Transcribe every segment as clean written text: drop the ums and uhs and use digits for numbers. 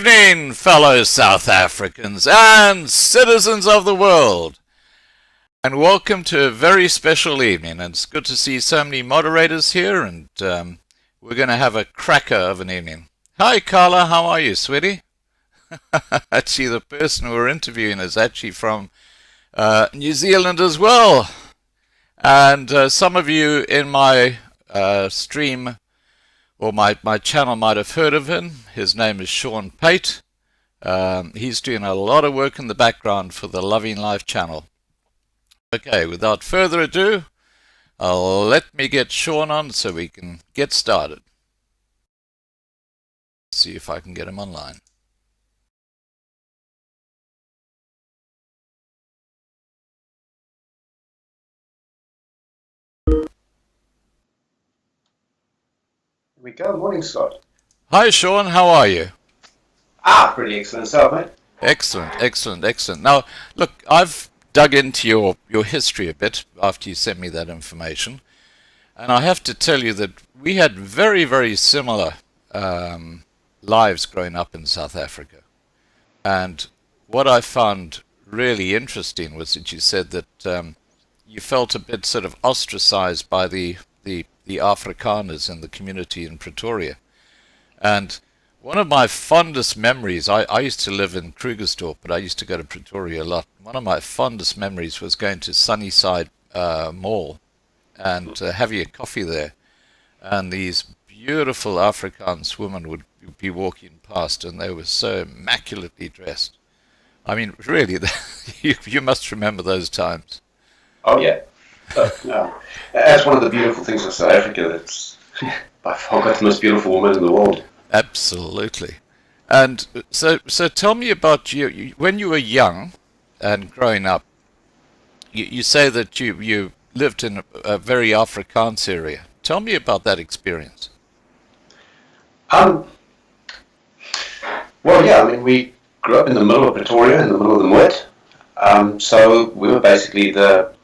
evening, fellow South Africans and citizens of the world, and welcome to a very special evening. And it's good to see so many moderators here, and we're going to have a cracker of an evening. Hi, Carla, how are you, sweetie? Actually, the person we're interviewing is actually from New Zealand as well. And some of you in my stream or my channel might have heard of him. His name is Shawn Pate. He's doing a lot of work in the background for the Loving Life channel. Okay, without further ado, let me get Shawn on so we can get started. See if I can get him online. Here we go. Morning, Scott. Hi, Shawn. How are you? Pretty excellent stuff, mate. Excellent, excellent, excellent. Now, look, I've dug into your history a bit after you sent me that information, and I have to tell you that we had very, very similar lives growing up in South Africa. And what I found really interesting was that you said that you felt a bit sort of ostracized by the Afrikaners in the community in Pretoria. And one of my fondest memories, I used to live in Krugersdorp, but I used to go to Pretoria a lot. One of my fondest memories was going to Sunnyside Mall and having a coffee there. And these beautiful Afrikaans women would be walking past, and they were so immaculately dressed. I mean, really, you must remember those times. Oh, yeah. No. That's one of the beautiful things of South Africa. It's by far got the most beautiful woman in the world. Absolutely. And so tell me about you. When you were young and growing up, you say that you lived in a very Afrikaans area. Tell me about that experience. Well, yeah, I mean, we grew up in the middle of Pretoria, in the middle of the Moed. So we were basically the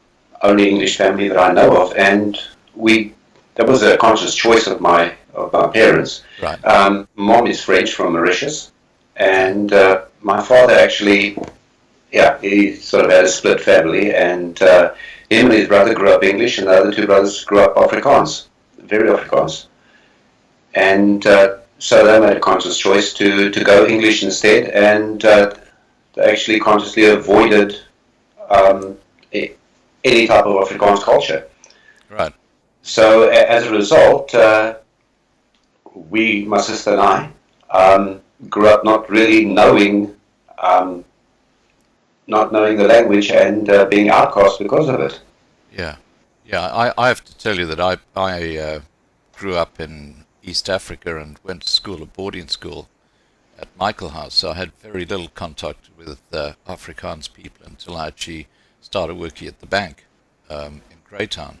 only English family that I know of, and that was a conscious choice of my parents. Right. Mom is French from Mauritius, and my father actually, he sort of had a split family, and him and his brother grew up English, and the other two brothers grew up Afrikaans, very Afrikaans. And so they made a conscious choice to go English instead, and they actually consciously avoided any type of Afrikaans culture. Right. So as a result, my sister and I, grew up not really knowing, not knowing the language and being outcast because of it. Yeah. I have to tell you that I grew up in East Africa and went to school, a boarding school at Michael House. So I had very little contact with Afrikaans people until I actually started working at the bank in Greytown.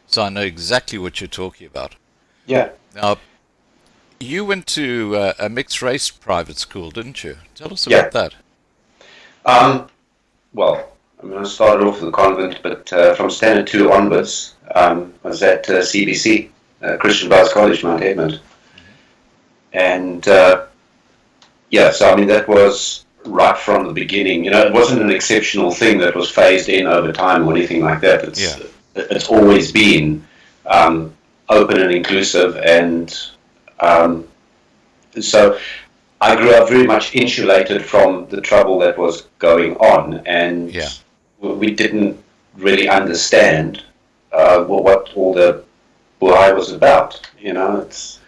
So I know exactly what you're talking about. Yeah. Now, you went to a mixed-race private school, didn't you? Tell us about that. Well, I mean, I started off in the convent, but from Standard 2 onwards, I was at CBC, Christian Brothers College, Mount Edmund. And, so, I mean, that was right from the beginning. You know, it wasn't an exceptional thing that was phased in over time or anything like that. It's always been open and inclusive, and so I grew up very much insulated from the trouble that was going on, and we didn't really understand what all the buhai was about. You know, it's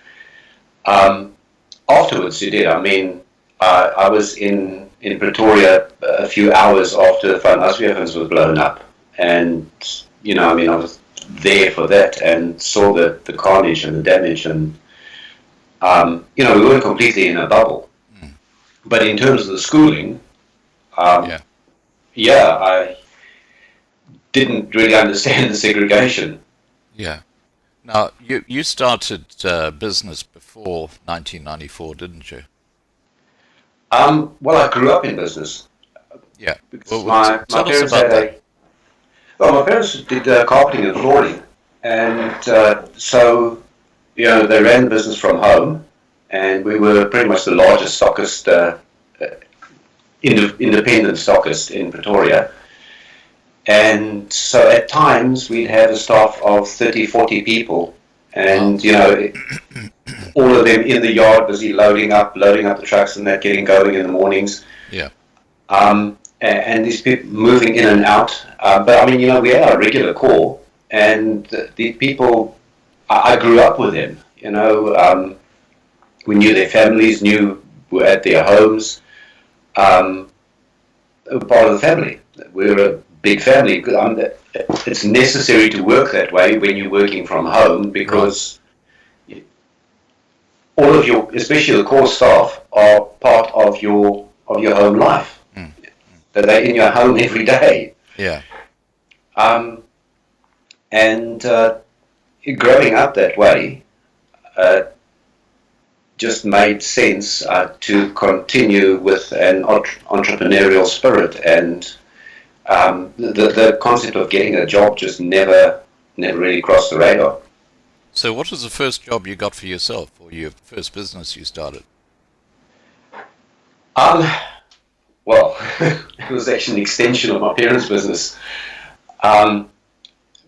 afterwards you did. I mean, I was in Pretoria a few hours after the Van Aswegens was blown up, and you know, I mean, I was there for that and saw the carnage and the damage, and you know, we weren't completely in a bubble. But in terms of the schooling, I didn't really understand the segregation. Yeah. Now, you started business before 1994, didn't you? Well, I grew up in business. Yeah. Because my parents had my parents did carpeting and flooring, and so, you know, they ran the business from home, and we were pretty much the largest stockist, independent stockist in Pretoria. And so at times we'd have a staff of 30, 40 people, and all of them in the yard busy loading up the trucks and that, getting going in the mornings. Yeah. And these people moving in and out. But I mean, we had our regular core, and the people, I grew up with them. We knew their families, were at their homes. They were part of the family. We were a big family. It's necessary to work that way when you're working from home, because all of your, especially the core staff, are part of your home life. That they're in your home every day. Yeah. And growing up that way just made sense to continue with an entrepreneurial spirit, and the concept of getting a job just never really crossed the radar. So what was the first job you got for yourself, or your first business you started? Well, it was actually an extension of my parents' business,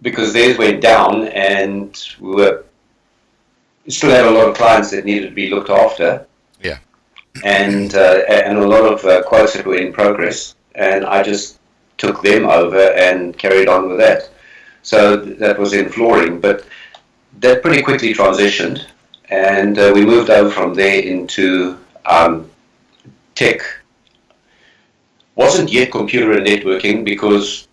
because theirs went down, and we still had a lot of clients that needed to be looked after. Yeah. And a lot of quotes that were in progress, and I just took them over and carried on with that. So that was in flooring, but that pretty quickly transitioned, and we moved over from there into tech. Wasn't yet computer and networking, because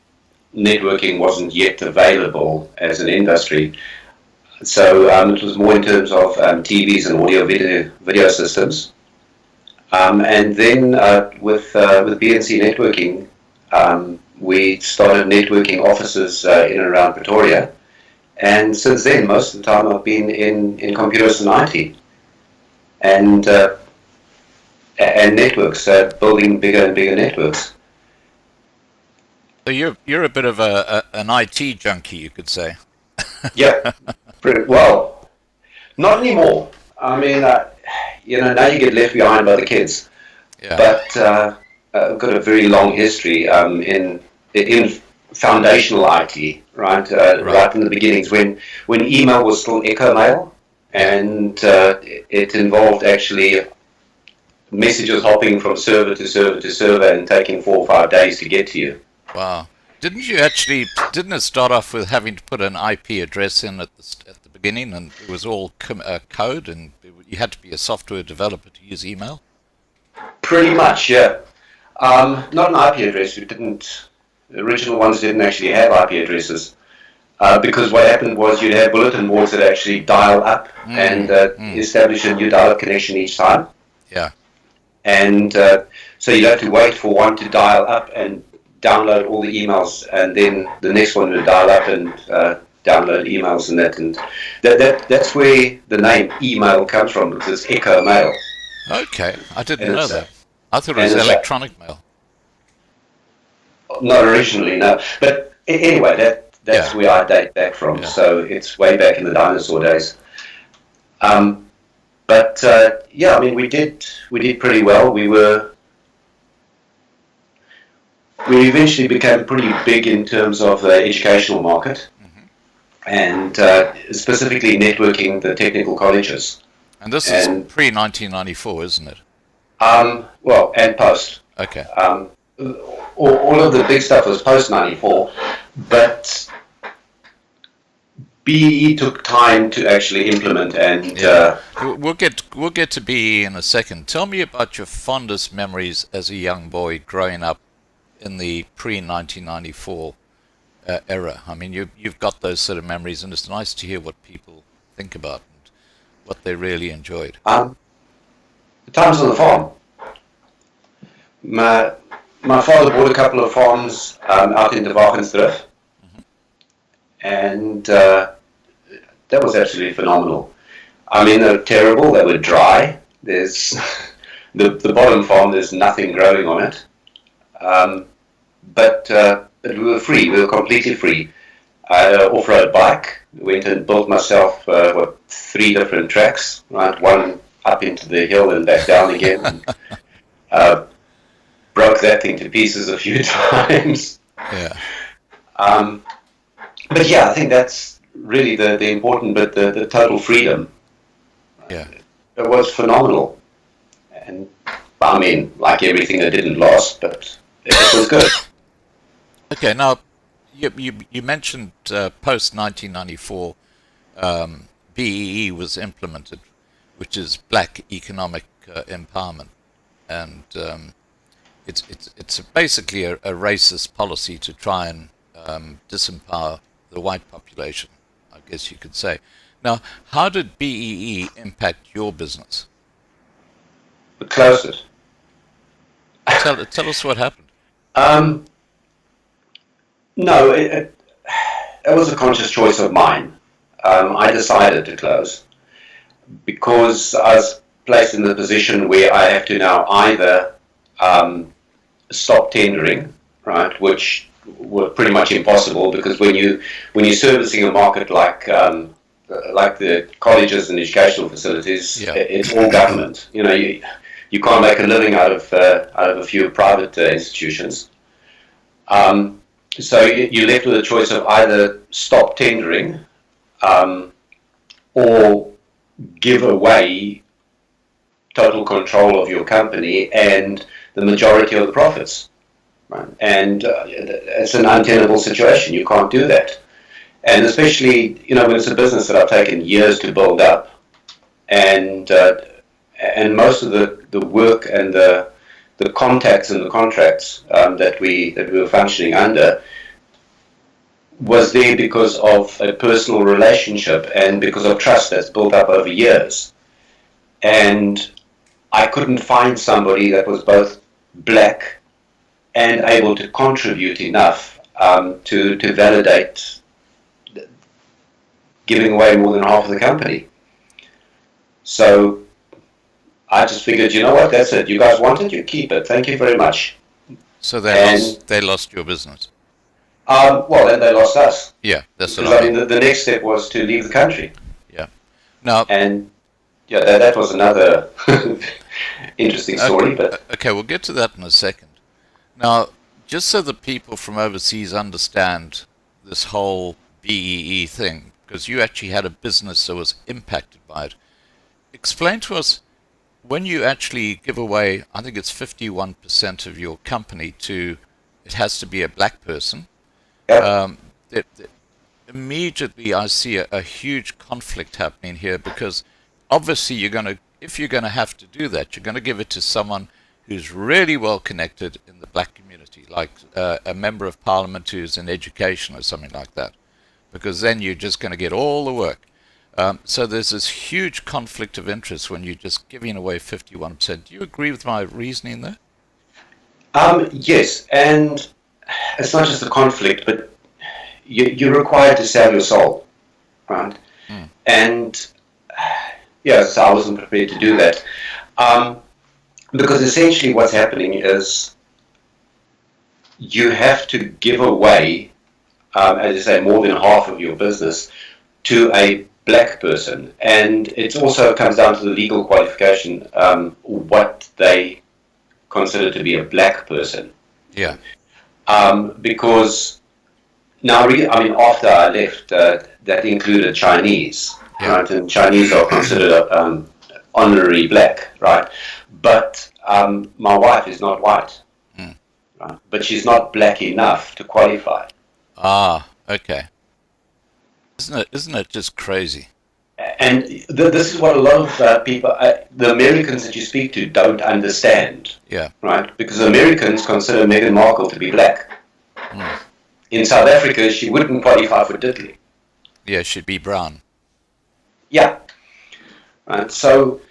networking wasn't yet available as an industry. So it was more in terms of TVs and audio video systems. And then with BNC Networking, we started networking offices in and around Pretoria. And since then, most of the time I've been in computers and IT. And networks, building bigger and bigger networks. So you're a bit of an IT junkie, you could say. Yeah, pretty well. Not anymore. I mean, now you get left behind by the kids. Yeah. But I've got a very long history in foundational IT, right? Right in the beginnings, when email was still Echo Mail, and it involved actually messages hopping from server to server to server and taking 4 or 5 days to get to you. Wow. Didn't it start off with having to put an IP address in at the beginning, and it was all code, and you had to be a software developer to use email? Pretty much, yeah. Not an IP address. The original ones didn't actually have IP addresses. Because what happened was you'd have bulletin boards that actually dial up and establish a new dial-up connection each time. Yeah. And so you'd have to wait for one to dial up and download all the emails, and then the next one would dial up and download emails and that. And that's where the name email comes from, because it's Echo Mail. Okay, I didn't know that. I thought it was electronic mail. Not originally, no. But anyway, that's where I date back from. Yeah. So it's way back in the dinosaur days. But I mean, we did pretty well. We eventually became pretty big in terms of the educational market, and specifically networking the technical colleges. And this is pre-1994, isn't it? Well, and post. Okay. All of the big stuff was post-94, but BE took time to actually implement, and we'll get to BE in a second. Tell me about your fondest memories as a young boy growing up in the pre-1994 era. I mean, you've got those sort of memories, and it's nice to hear what people think about and what they really enjoyed. The times on the farm. My father bought a couple of farms out in De Wagensdrift, and that was absolutely phenomenal. I mean, they were terrible. They were dry. There's the bottom farm. There's nothing growing on it. But we were free. We were completely free. I had an off-road bike. Went and built myself 3 different tracks. Right, one up into the hill and back down again. And, broke that thing to pieces a few times. Yeah. But yeah, I think that's really the important bit, the total freedom. Yeah. It was phenomenal. And I mean, like everything, that didn't last, but it was good. Okay. Now, you mentioned post 1994, BEE was implemented, which is Black Economic Empowerment, and it's basically a racist policy to try and disempower the white population, I guess you could say. Now, how did BEE impact your business? But close it. Tell us what happened. Um, no, it was a conscious choice of mine. I decided to close because I was placed in the position where I have to now either stop tendering, right, which were pretty much impossible because when you're servicing a market like the colleges and educational facilities, Yeah. it's all government. You can't make a living out of a few private institutions. So you're left with a choice of either stop tendering or give away total control of your company and the majority of the profits. Right? And it's an untenable situation. You can't do that. And especially, when it's a business that I've taken years to build up, and most of the work and the contacts and the contracts that we were functioning under was there because of a personal relationship and because of trust that's built up over years. And I couldn't find somebody that was both black and able to contribute enough to validate giving away more than half of the company. So I just figured, you know what, that's it. You guys want it, you keep it. Thank you very much. So they lost your business. Well, then they lost us. Yeah, that's what Because I mean. the next step was to leave the country. Yeah. Now, And yeah, that was another interesting story. But okay, we'll get to that in a second. Now, just so that people from overseas understand this whole BEE thing, because you actually had a business that was impacted by it, explain to us when you actually give away, I think it's 51% of your company to, it has to be a black person. yeah, Immediately I see a huge conflict happening here because obviously if you're going to have to do that, you're going to give it to someone who's really well connected in the black community, like a member of parliament who's in education or something like that, because then you're just going to get all the work. So there's this huge conflict of interest when you're just giving away 51%. Do you agree with my reasoning there? yes, and it's not just a conflict, but you're required to sell your soul, right? Mm. And yeah, so I wasn't prepared to do that. Because essentially what's happening is you have to give away, as I say, more than half of your business to a black person. And it also comes down to the legal qualification, what they consider to be a black person. Yeah. Because now, after I left, that included Chinese, Yeah. right? And Chinese are considered honorary black, right? But my wife is not white, Mm. right? But she's not black enough to qualify. Ah, okay. Isn't it just crazy? And this is what a lot of people, the Americans that you speak to, don't understand, Yeah. right? Because Americans consider Meghan Markle to be black. Mm. In South Africa, she wouldn't qualify for diddly. Yeah, it should be brown. Yeah. Right. So,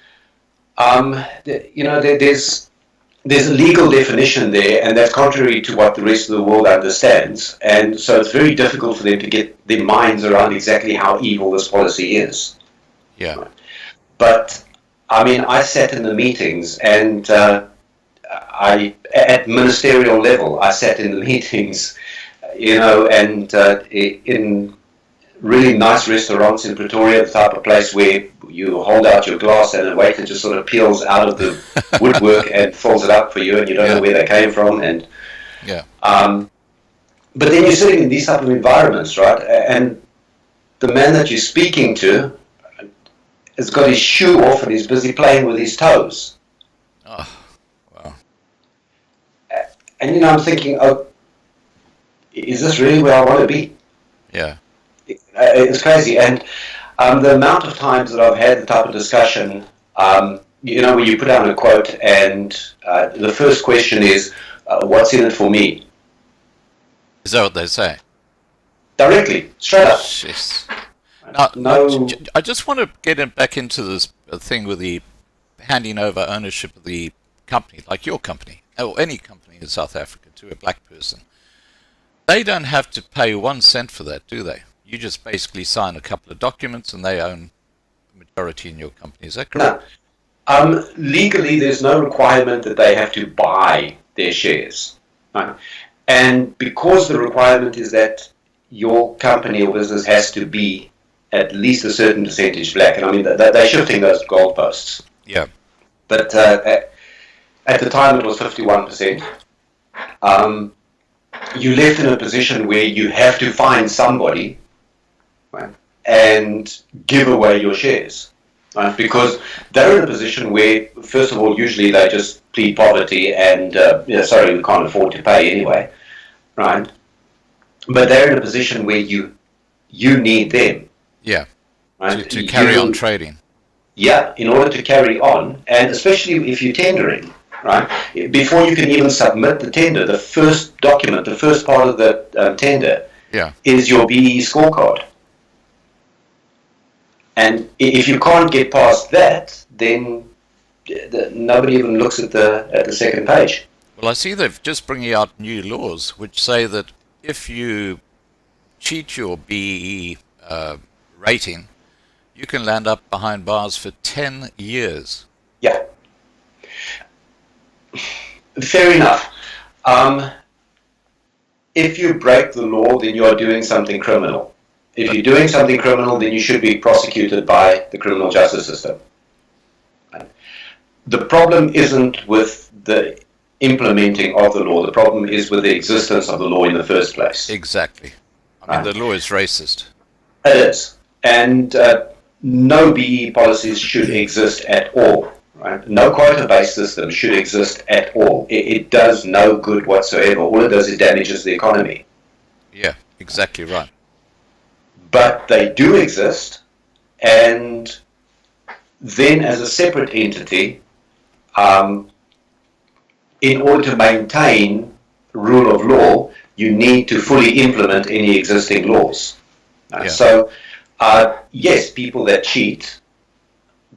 there's a legal definition there, and that's contrary to what the rest of the world understands. And so it's very difficult for them to get their minds around exactly how evil this policy is. Yeah. Right. But, I sat in the meetings, and at ministerial level, I sat in the meetings, and in really nice restaurants in Pretoria, the type of place where you hold out your glass and a waiter just sort of peels out of the woodwork and fills it up for you, and you don't know where they came from. And Yeah. but then you're sitting in these type of environments, right? And the man that you're speaking to has got his shoe off and he's busy playing with his toes. Oh, wow. And I'm thinking, oh, is this really where I want to be? Yeah. It's crazy. And the amount of times that I've had the type of discussion, where you put down a quote and the first question is, what's in it for me? Is that what they say? Directly, straight up. Jeez. Now, No. I just want to get back into this thing with the handing over ownership of the company, like your company, or any company in South Africa, to a black person. They don't have to pay 1 cent for that, do they? You just basically sign a couple of documents and they own the majority in your company. Is that correct? No. Legally, there's no requirement that they have to buy their shares. Right? And because the requirement is that your company or business has to be at least a certain percentage black, and I mean, they're shifting those goalposts. Yeah. But at the time, it was 51%. You're left in a position where you have to find somebody, right, and give away your shares, right? Because they're in a position where, first of all, usually they just plead poverty and, sorry, we can't afford to pay anyway, right? But they're in a position where you need them. Yeah. Right? To carry on trading. Yeah, in order to carry on, and especially if you're tendering, right? Before you can even submit the tender, the first document, the first part of the tender, is your BE scorecard. And if you can't get past that, then nobody even looks at the second page. Well, I see they've just bringing out new laws which say that if you cheat your BE rating, you can land up behind bars for 10 years. Yeah. Fair enough. If you break the law, then you are doing something criminal. If you're doing something criminal, then you should be prosecuted by the criminal justice system. The problem isn't with the implementing of the law. The problem is with the existence of the law in the first place. Exactly. I mean, the law is racist. It is. And no BE policies should exist at all. Right? No quota-based system should exist at all. It does no good whatsoever. All it does is damages the economy. Yeah, exactly right. But they do exist, and then as a separate entity, in order to maintain rule of law, you need to fully implement any existing laws. So, yes, people that cheat,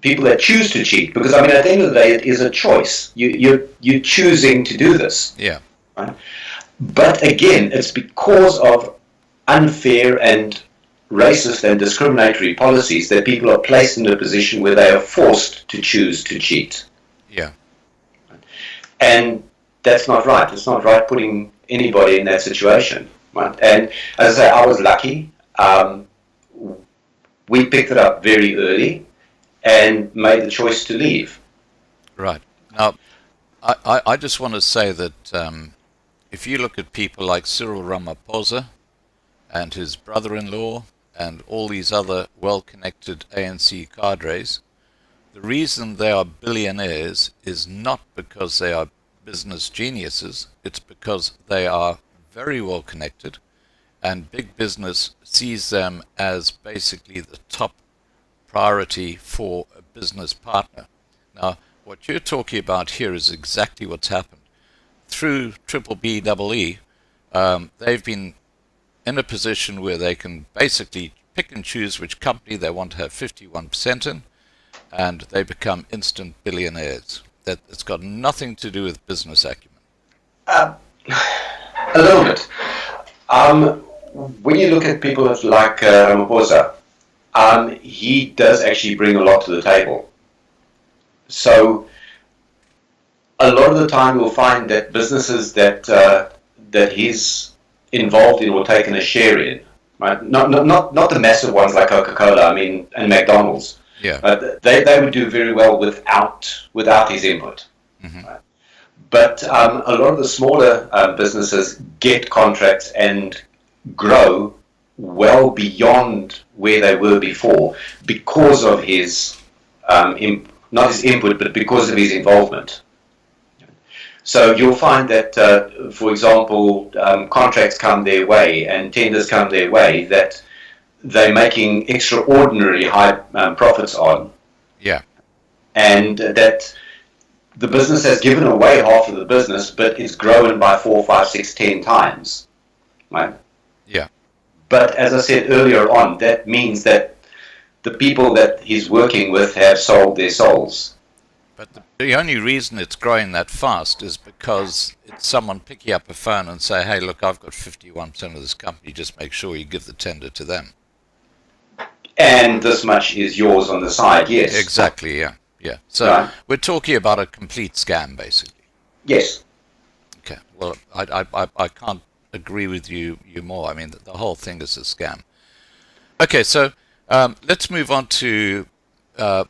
people that choose to cheat, because I mean, at the end of the day, it is a choice. You're choosing to do this. Yeah. Right? But again, it's because of unfair and racist and discriminatory policies that people are placed in a position where they are forced to choose to cheat. Yeah. And that's not right. It's not right putting anybody in that situation. Right? And as I say, I was lucky. We picked it up very early and made the choice to leave. Right. Now, I just want to say that if you look at people like Cyril Ramaphosa and his brother-in-law and all these other well-connected ANC cadres, the reason they are billionaires is not because they are business geniuses, it's because they are very well connected, and big business sees them as basically the top priority for a business partner. Now, what you're talking about here is exactly what's happened. Through BBBEE, they've been in a position where they can basically pick and choose which company they want to have 51% in, and they become instant billionaires. It's got nothing to do with business acumen. A little bit. When you look at people like Ramaphosa, he does actually bring a lot to the table. So a lot of the time you'll find that businesses that he's involved in or taken a share in, right? Not the massive ones like Coca-Cola, I mean, and McDonald's. Yeah. They would do very well without his input. Hmm. Right? But a lot of the smaller businesses get contracts and grow well beyond where they were before because of his not his input, but because of his involvement. So you'll find that, for example, contracts come their way and tenders come their way that they're making extraordinarily high profits on, Yeah. and that the business has given away half of the business, but it's grown by 4, 5, 6, 10 times, right? Yeah. But as I said earlier on, that means that the people that he's working with have sold their souls. But the only reason it's growing that fast is because it's someone picking up a phone and say, hey, look, I've got 51% of this company. Just make sure you give the tender to them. And this much is yours on the side, yes. Exactly, yeah. Yeah. So Right. we're talking about a complete scam, basically. Yes. Okay. Well, I can't agree with you more. I mean, the whole thing is a scam. Okay, so let's move on to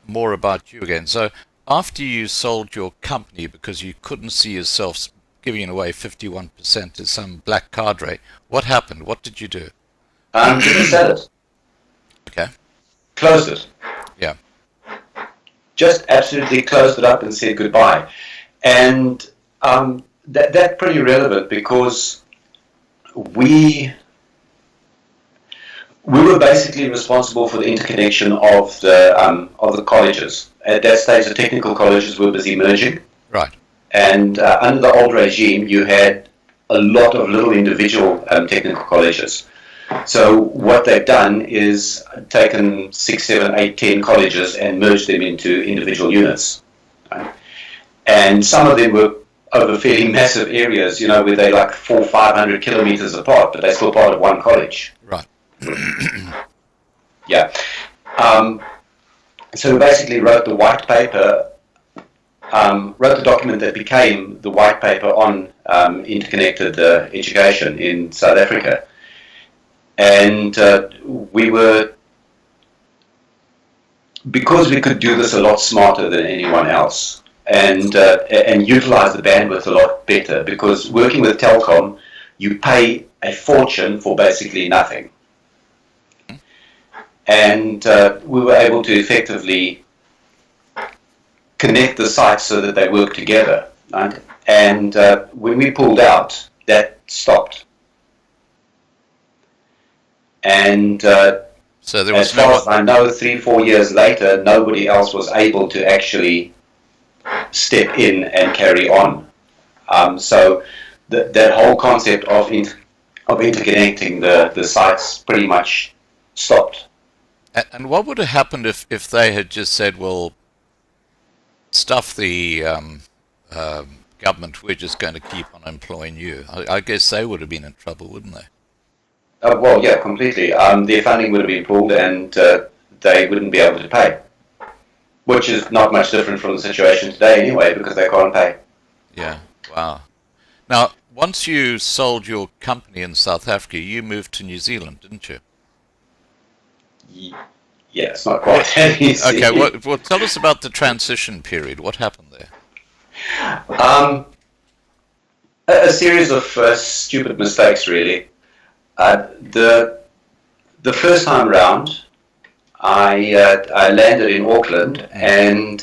more about you again. So after you sold your company because you couldn't see yourself giving away 51% to some black cadre, what happened? What did you do? Didn't sell it. Okay. Closed it. Yeah. Just absolutely closed it up and said goodbye. And that's pretty relevant because we were basically responsible for the interconnection of the colleges. At that stage, the technical colleges were busy merging, Right. and under the old regime, you had a lot of little individual technical colleges. So what they've done is taken 6, 7, 8, 10 colleges and merged them into individual units. Right? And some of them were over fairly massive areas, you know, where they're like 400, 500 kilometers apart, but they're still part of one college. Right. Yeah. So we basically wrote the white paper, wrote the document that became the white paper on interconnected education in South Africa. And we were, because we could do this a lot smarter than anyone else, and utilize the bandwidth a lot better, because working with Telkom, you pay a fortune for basically nothing. And we were able to effectively connect the sites so that they work together. Right? And when we pulled out, that stopped. And So there as was far no as I know, 3, 4 years later, nobody else was able to actually step in and carry on. So that whole concept of interconnecting the sites pretty much stopped. And what would have happened if they had just said, well, stuff the government, we're just going to keep on employing you? I guess they would have been in trouble, wouldn't they? Well, yeah, completely. Their funding would have been pulled and they wouldn't be able to pay, which is not much different from the situation today anyway, because they can't pay. Yeah, wow. Now, once you sold your company in South Africa, you moved to New Zealand, didn't you? Yeah, it's not quite that easy. Okay, well, tell us about the transition period. What happened there? A series of stupid mistakes, really. The first time round, I landed in Auckland and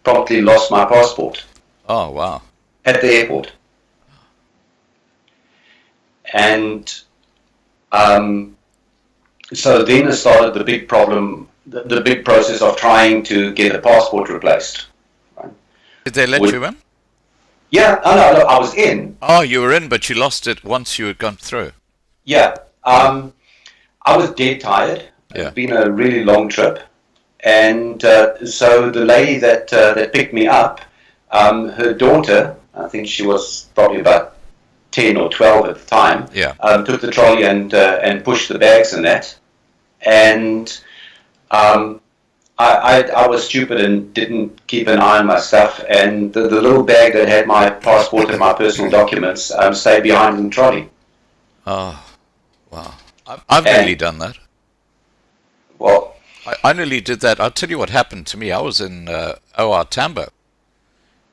promptly lost my passport Oh, wow. at the airport. And so then started the big problem, the big process of trying to get a passport replaced. Right? Did they let you in? Yeah, no, I was in. Oh, you were in, but you lost it once you had gone through. Yeah, I was dead tired. Yeah. It's been a really long trip, and so the lady that picked me up, her daughter, I think she was probably about 10 or 12 at the time, Yeah. took the trolley and pushed the bags and that, and I was stupid and didn't keep an eye on my stuff, and the little bag that had my passport and my personal documents stayed behind in the trolley. Oh, wow. I've nearly And, done that. well, I nearly did that. I'll tell you what happened to me. I was in OR Tambo,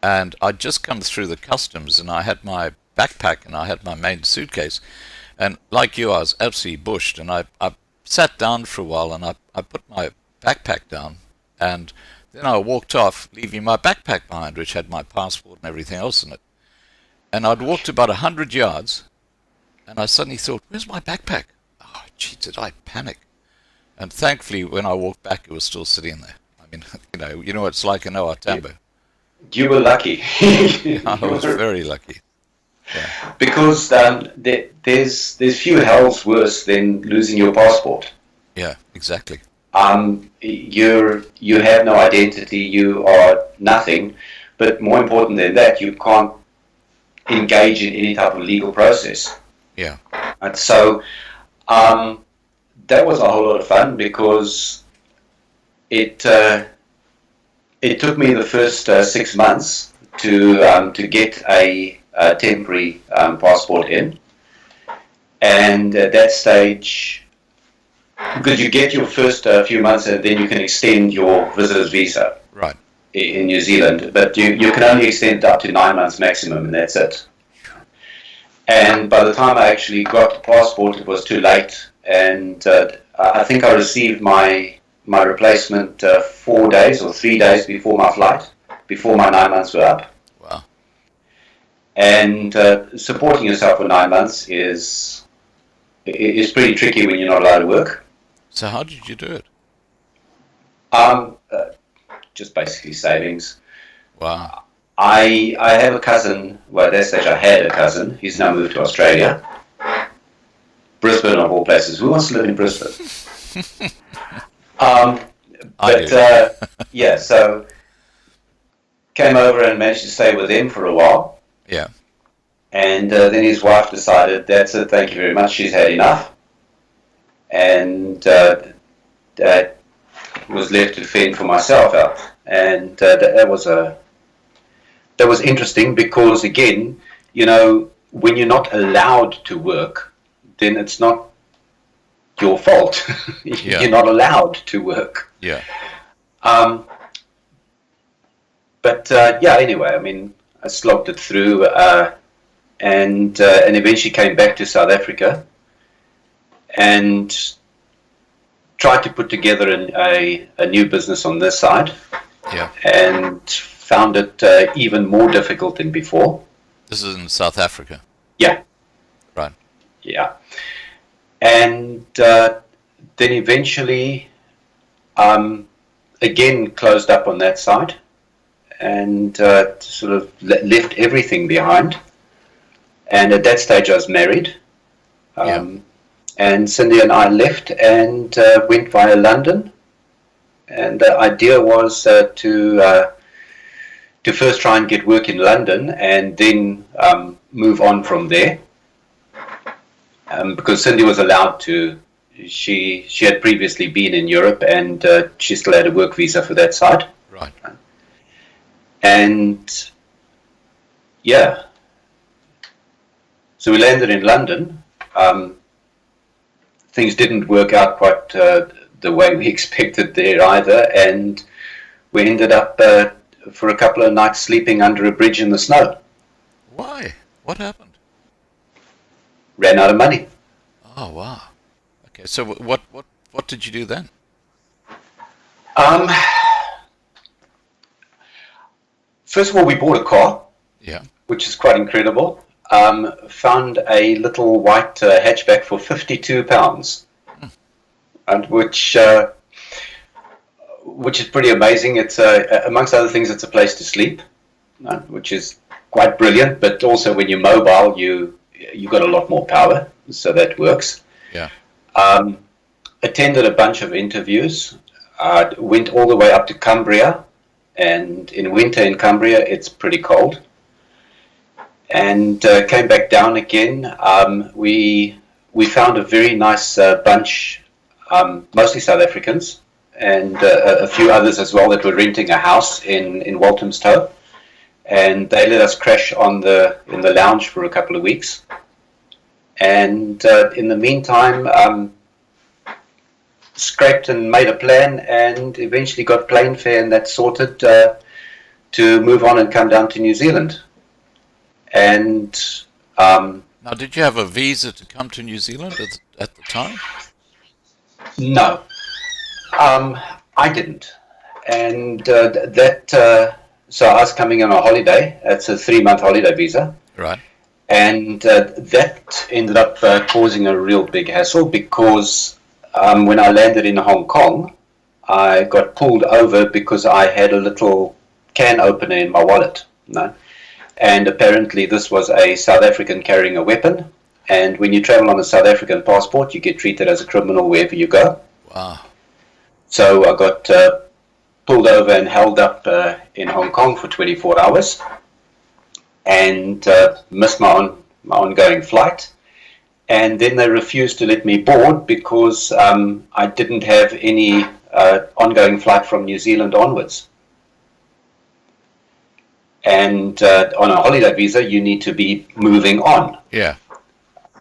and I'd just come through the customs, and I had my backpack and I had my main suitcase. And like you, I was absolutely bushed, and I sat down for a while, and I put my backpack down, and then I walked off, leaving my backpack behind, which had my passport and everything else in it. And I'd walked about 100 yards, and I suddenly thought, where's my backpack? Oh, gee, did I panic? And thankfully, when I walked back, it was still sitting there. I mean, you know what it's like in Oa Tambo. you were lucky. I You was were, very lucky. Yeah, because there's few hells worse than losing your passport. yeah, exactly. You have no identity. You are nothing. But more important than that, you can't engage in any type of legal process. Yeah, And so um, that was a whole lot of fun because it it took me the first 6 months to get a temporary passport in, and at that stage, because you get your first few months and then you can extend your visitor's visa right. in New Zealand, but you can only extend up to 9 months maximum, and that's it. And by the time I actually got the passport, it was too late, and I think I received my replacement 4 days or 3 days before my flight, before my 9 months were up. Wow. And supporting yourself for 9 months is pretty tricky when you're not allowed to work. So how did you do it? Um, uh, just basically savings. Wow. I have a cousin. Well, at that stage, I had a cousin. He's now moved to Australia, Brisbane of all places. Who wants to live in Brisbane? Um, I but do. yeah, so came over and managed to stay with them for a while. Yeah. And then his wife decided, that's it, thank you very much, she's had enough. And was left to fend for myself out. And that was interesting because, again, when you're not allowed to work, then it's not your fault. Yeah. You're not allowed to work. Yeah. Um, but yeah, anyway, I mean, I slogged it through and eventually came back to South Africa and tried to put together a new business on this side, Yeah. and found it even more difficult than before. This is in South Africa. Yeah, Right. yeah. And then eventually, again, closed up on that side and sort of left everything behind. And at that stage, I was married. Yeah. And Cindy and I left and went via London. And the idea was to first try and get work in London and then move on from there. Because Cindy was allowed to, she had previously been in Europe and she still had a work visa for that side. Right. And yeah, so we landed in London. Things didn't work out quite the way we expected there either, and we ended up for a couple of nights sleeping under a bridge in the snow. Why? What happened? Ran out of money. Oh, wow. Okay. So what did you do then? Um, First of all, we bought a car, Yeah. which is quite incredible. Found a little white hatchback for £52, and which is pretty amazing. It's amongst other things, it's a place to sleep, which is quite brilliant. But also, when you're mobile, you got a lot more power, so that works. Yeah. Attended a bunch of interviews. Went all the way up to Cumbria, and in winter in Cumbria, it's pretty cold. And came back down again. We found a very nice bunch, mostly South Africans, and a few others as well that were renting a house in Walthamstow, and they let us crash in the lounge for a couple of weeks. And in the meantime, scraped and made a plan, and eventually got plane fare and that sorted to move on and come down to New Zealand. And Now, did you have a visa to come to New Zealand at the time? no, I didn't. And so I was coming on a holiday. It's a 3-month holiday visa. Right. And that ended up causing a real big hassle because when I landed in Hong Kong, I got pulled over because I had a little can opener in my wallet. No? And apparently this was a South African carrying a weapon. And when you travel on a South African passport, you get treated as a criminal wherever you go. Wow. So I got pulled over and held up in Hong Kong for 24 hours and missed my ongoing flight. And then they refused to let me board because I didn't have any ongoing flight from New Zealand onwards. And on a holiday visa, you need to be moving on. Yeah.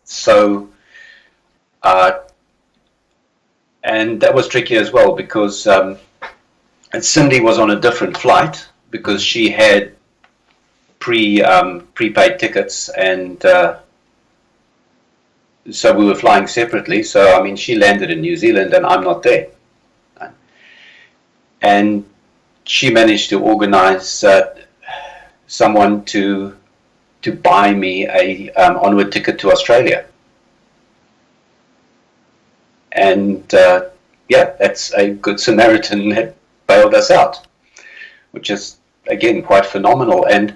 So, and that was tricky as well because Cindy was on a different flight because she had prepaid tickets, and so we were flying separately. So, I mean, she landed in New Zealand and I'm not there. And she managed to organize someone to buy me a onward ticket to Australia. And yeah, that's a good Samaritan that bailed us out, which is, again, quite phenomenal. And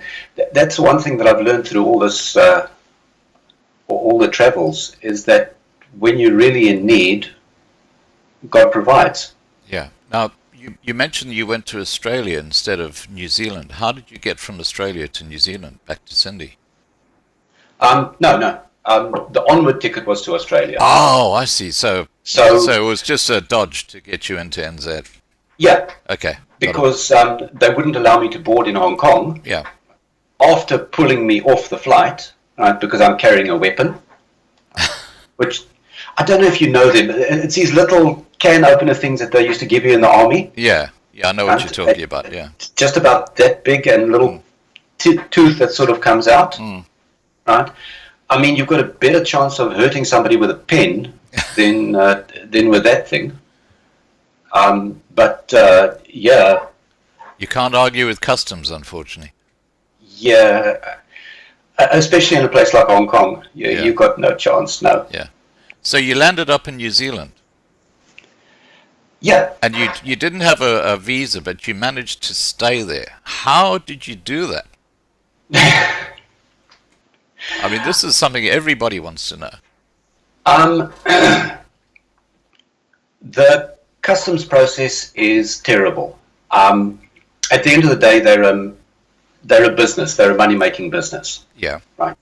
that's one thing that I've learned through all this, all the travels, is that when you're really in need, God provides. Yeah. Now, you mentioned you went to Australia instead of New Zealand. How did you get from Australia to New Zealand, back to Cindy? No. The onward ticket was to Australia. Oh, I see. So it was just a dodge to get you into NZ. Yeah. Okay. Because they wouldn't allow me to board in Hong Kong. Yeah. After pulling me off the flight, right, because I'm carrying a weapon, which I don't know if you know them. It's these little can opener things that they used to give you in the army. Yeah. Yeah, I know what you're talking about. Yeah. Just about that big and little tooth that sort of comes out. Right. I mean, you've got a better chance of hurting somebody with a pen than with that thing. But yeah. You can't argue with customs, unfortunately. Yeah. Especially in a place like Hong Kong, you've got no chance, no. Yeah. So you landed up in New Zealand. Yeah. And you didn't have a visa, but you managed to stay there. How did you do that? I mean, this is something everybody wants to know. The customs process is terrible. At the end of the day, they're a business. They're a money-making business. Yeah. Right.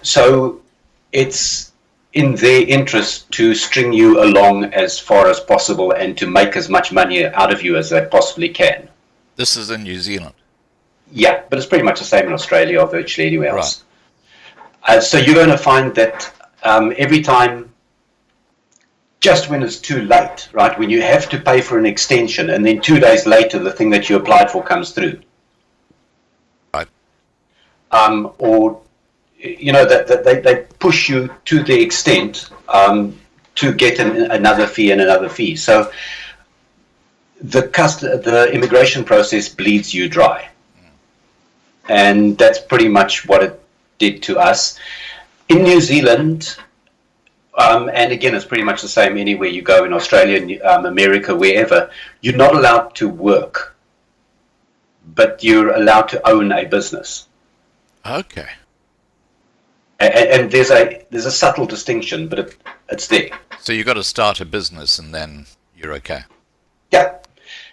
So it's in their interest to string you along as far as possible and to make as much money out of you as they possibly can. This is in New Zealand. Yeah, but it's pretty much the same in Australia or virtually anywhere else. Right. So you're going to find that every time, just when it's too late, right, when you have to pay for an extension and then 2 days later the thing that you applied for comes through. Right. Or, you know, that they push you to the extent to get another fee and another fee. So the immigration process bleeds you dry. And that's pretty much what it did to us. In New Zealand, and again, it's pretty much the same anywhere you go in Australia, America, wherever, you're not allowed to work, but you're allowed to own a business. Okay. And there's a subtle distinction, but it's there. So you've got to start a business and then you're okay. Yeah.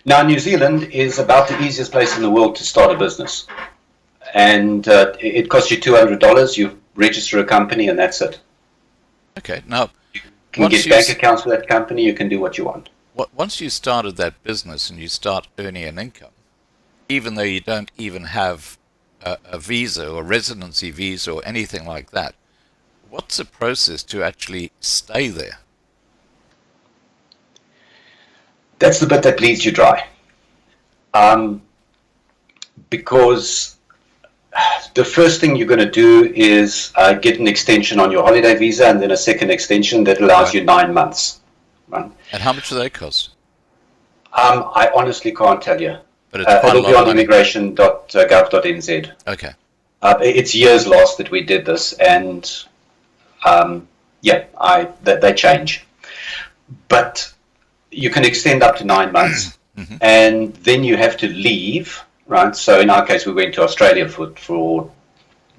Now, New Zealand is about the easiest place in the world to start a business. And it costs you $200. You register a company and that's it. Okay. Now, you can get bank accounts for that company. You can do what you want. Once you started that business and you start earning an income, even though you don't even have a visa or residency visa or anything like that, what's the process to actually stay there? That's the bit that bleeds you dry. Because the first thing you're going to do is get an extension on your holiday visa, and then a second extension that allows Right. you 9 months. Right? And how much do they cost? I honestly can't tell you. But it's quite a It'll be lot of on money. immigration.gov.nz. Okay. It's years lost that we did this, and they change. But you can extend up to 9 months, and then you have to leave. Right. So in our case, we went to Australia for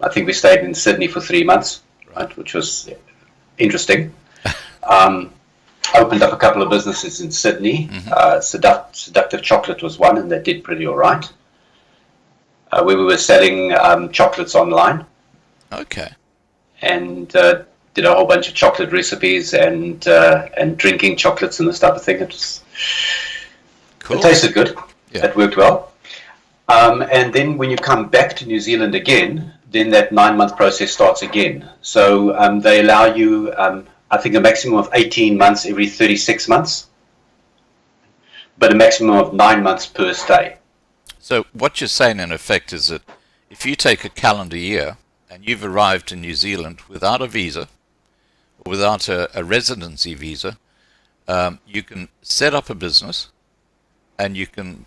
I think we stayed in Sydney for 3 months, right, which was interesting. Opened up a couple of businesses in Sydney. Seductive Chocolate was one, and they did pretty all right. We were selling chocolates online, Okay. and did a whole bunch of chocolate recipes and drinking chocolates and this type of thing. Cool. It tasted good. Yeah. It worked well. And then when you come back to New Zealand again, then that 9 month process starts again. So they allow you, I think, a maximum of 18 months every 36 months, but a maximum of 9 months per stay. So what you're saying in effect is that if you take a calendar year and you've arrived in New Zealand without a visa or without a residency visa, you can set up a business and you can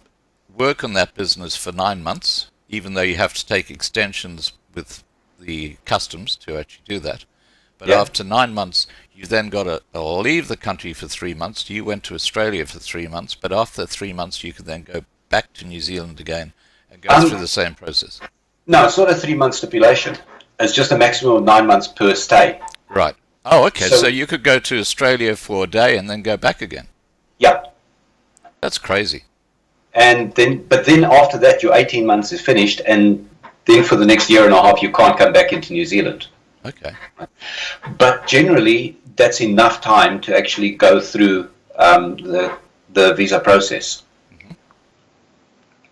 work on that business for 9 months, even though you have to take extensions with the customs to actually do that. But Yeah. after 9 months, you then got to leave the country for 3 months. You went to Australia for 3 months, but after 3 months, you could then go back to New Zealand again and go through the same process. No, it's not a 3 month stipulation. It's just a maximum of 9 months per stay. Right. Oh, okay. So- So you could go to Australia for a day and then go back again. Yeah. That's crazy. But then after that, your 18 months is finished, and then for the next year and a half, you can't come back into New Zealand. Okay. But generally, that's enough time to actually go through the visa process.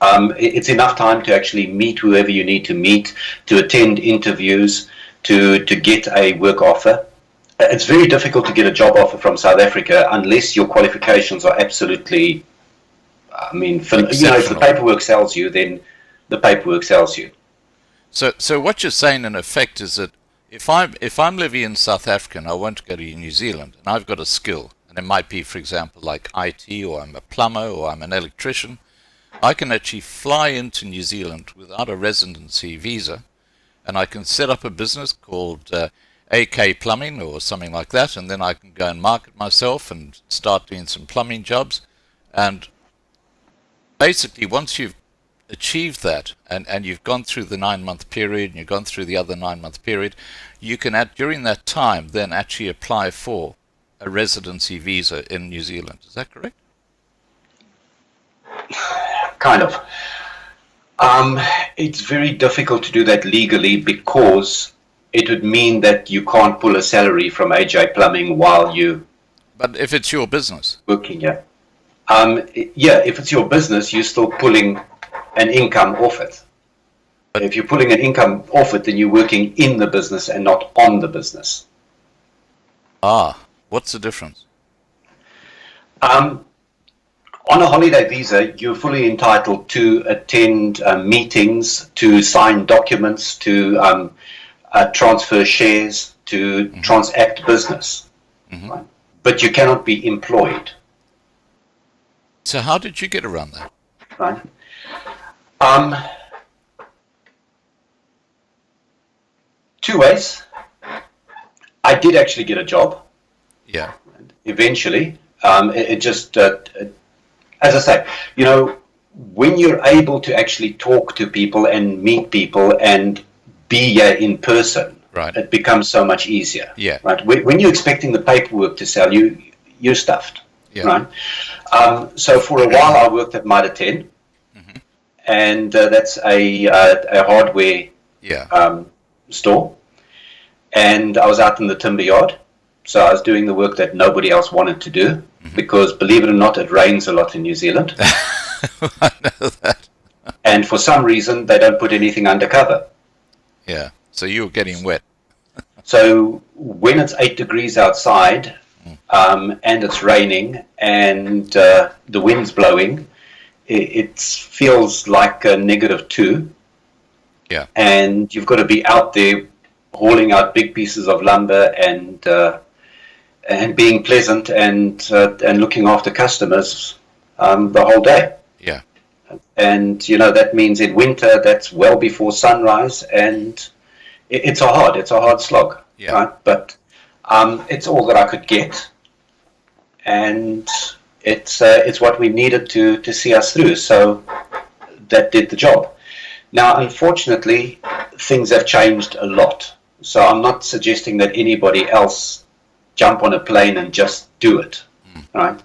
It's enough time to actually meet whoever you need to meet, to attend interviews, to get a work offer. It's very difficult to get a job offer from South Africa unless your qualifications are absolutely, if the Exceptional. paperwork sells you, then the paperwork sells you. So what you're saying in effect is that if I'm living in South Africa and I want to go to New Zealand and I've got a skill, and it might be, for example, like IT, or I'm a plumber, or I'm an electrician, I can actually fly into New Zealand without a residency visa, and I can set up a business called AK Plumbing or something like that, and then I can go and market myself and start doing some plumbing jobs. And basically, once you've achieved that, and you've gone through the 9 month period, and you've gone through the other 9 month period, you can, during that time, then actually apply for a residency visa in New Zealand. Is that correct? Kind of. It's very difficult to do that legally because it would mean that you can't pull a salary from AJ Plumbing while you But if it's your business, working here. If it's your business, you're still pulling an income off it. If you're pulling an income off it, then you're working in the business and not on the business. what's the difference? On a holiday visa, you're fully entitled to attend meetings, to sign documents, to transfer shares, to transact business. Right? But you cannot be employed. So how did you get around that? Right? Two ways. I did actually get a job Yeah. eventually. It just, as I say, when you're able to actually talk to people and meet people and be here in person, Right. it becomes so much easier. Yeah. Right. When you're expecting the paperwork to sell you, you're stuffed. Yeah. Right. So for a while, I worked at Mitre 10, and that's a hardware Yeah. store, and I was out in the timber yard. So I was doing the work that nobody else wanted to do because, believe it or not, it rains a lot in New Zealand. I know that. And for some reason, they don't put anything undercover. Yeah. So you were getting wet. So when it's 8 degrees outside, and it's raining and the wind's blowing, it feels like a -2. Yeah. And you've got to be out there hauling out big pieces of lumber and being pleasant and looking after customers the whole day. Yeah. And that means in winter that's well before sunrise, and it's a hard slog, Yeah. right? But it's all that I could get, and it's what we needed to see us through. So that did the job. Now, unfortunately, things have changed a lot. So I'm not suggesting that anybody else jump on a plane and just do it, right?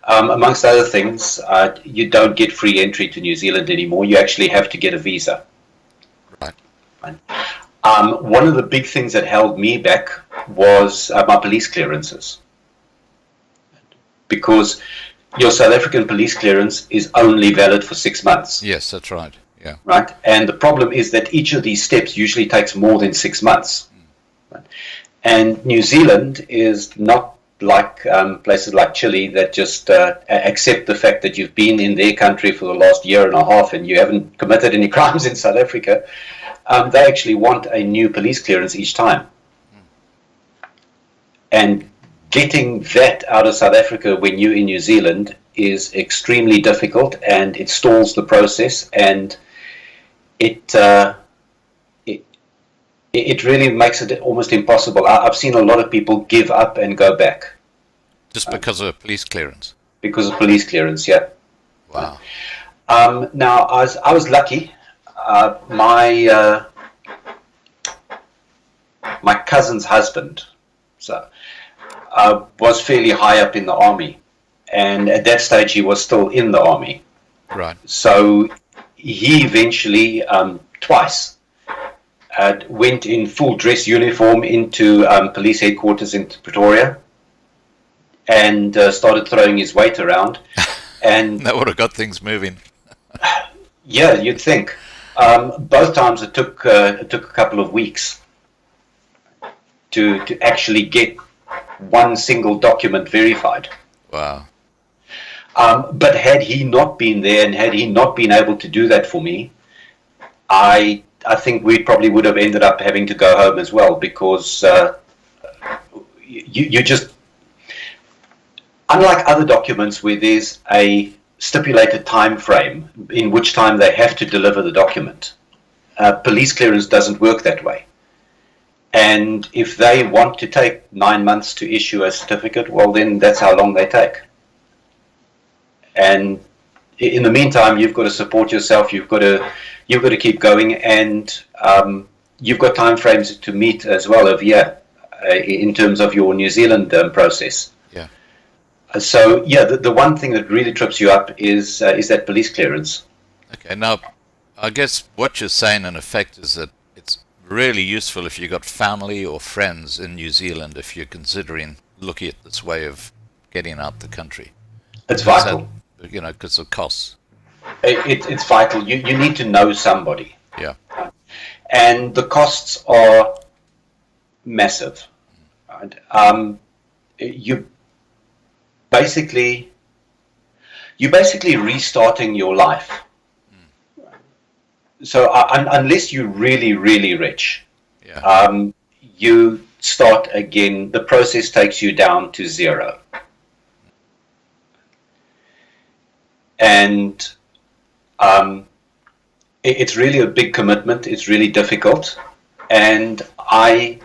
Amongst other things, you don't get free entry to New Zealand anymore. You actually have to get a visa. Right. Right? One of the big things that held me back was my police clearances, because your South African police clearance is only valid for 6 months. Yes, that's right. Yeah. Right? And the problem is that each of these steps usually takes more than 6 months. Right? And New Zealand is not like places like Chile that just accept the fact that you've been in their country for the last year and a half and you haven't committed any crimes in South Africa. They actually want a new police clearance each time. And getting that out of South Africa when you're in New Zealand is extremely difficult, and it stalls the process, and it really makes it almost impossible. I've seen a lot of people give up and go back. Just because of a police clearance? Because of police clearance, yeah. Wow. Now, I was lucky. My cousin's husband was fairly high up in the army. And at that stage, he was still in the army. Right. So he eventually, twice, went in full dress uniform into police headquarters in Pretoria and started throwing his weight around. And that would have got things moving. yeah, you'd think. Both times it took a couple of weeks to actually get one single document verified. Wow. But had he not been there and had he not been able to do that for me, I think we probably would have ended up having to go home as well, because you just, unlike other documents where there's a stipulated time frame in which time they have to deliver the document, police clearance doesn't work that way. And if they want to take 9 months to issue a certificate, well, then that's how long they take. And in the meantime, you've got to support yourself. You've got to keep going, and you've got time frames to meet as well of year in terms of your New Zealand process. Yeah. So yeah, the one thing that really trips you up is that police clearance. Okay. Now, I guess what you're saying in effect is that it's really useful if you've got family or friends in New Zealand if you're considering looking at this way of getting out the country. It's vital. Because of costs. It's vital. You need to know somebody. Yeah. And the costs are massive. Right? You're basically restarting your life. So unless you're really, really rich, yeah. You start again. The process takes you down to zero. And it's really a big commitment. It's really difficult, and I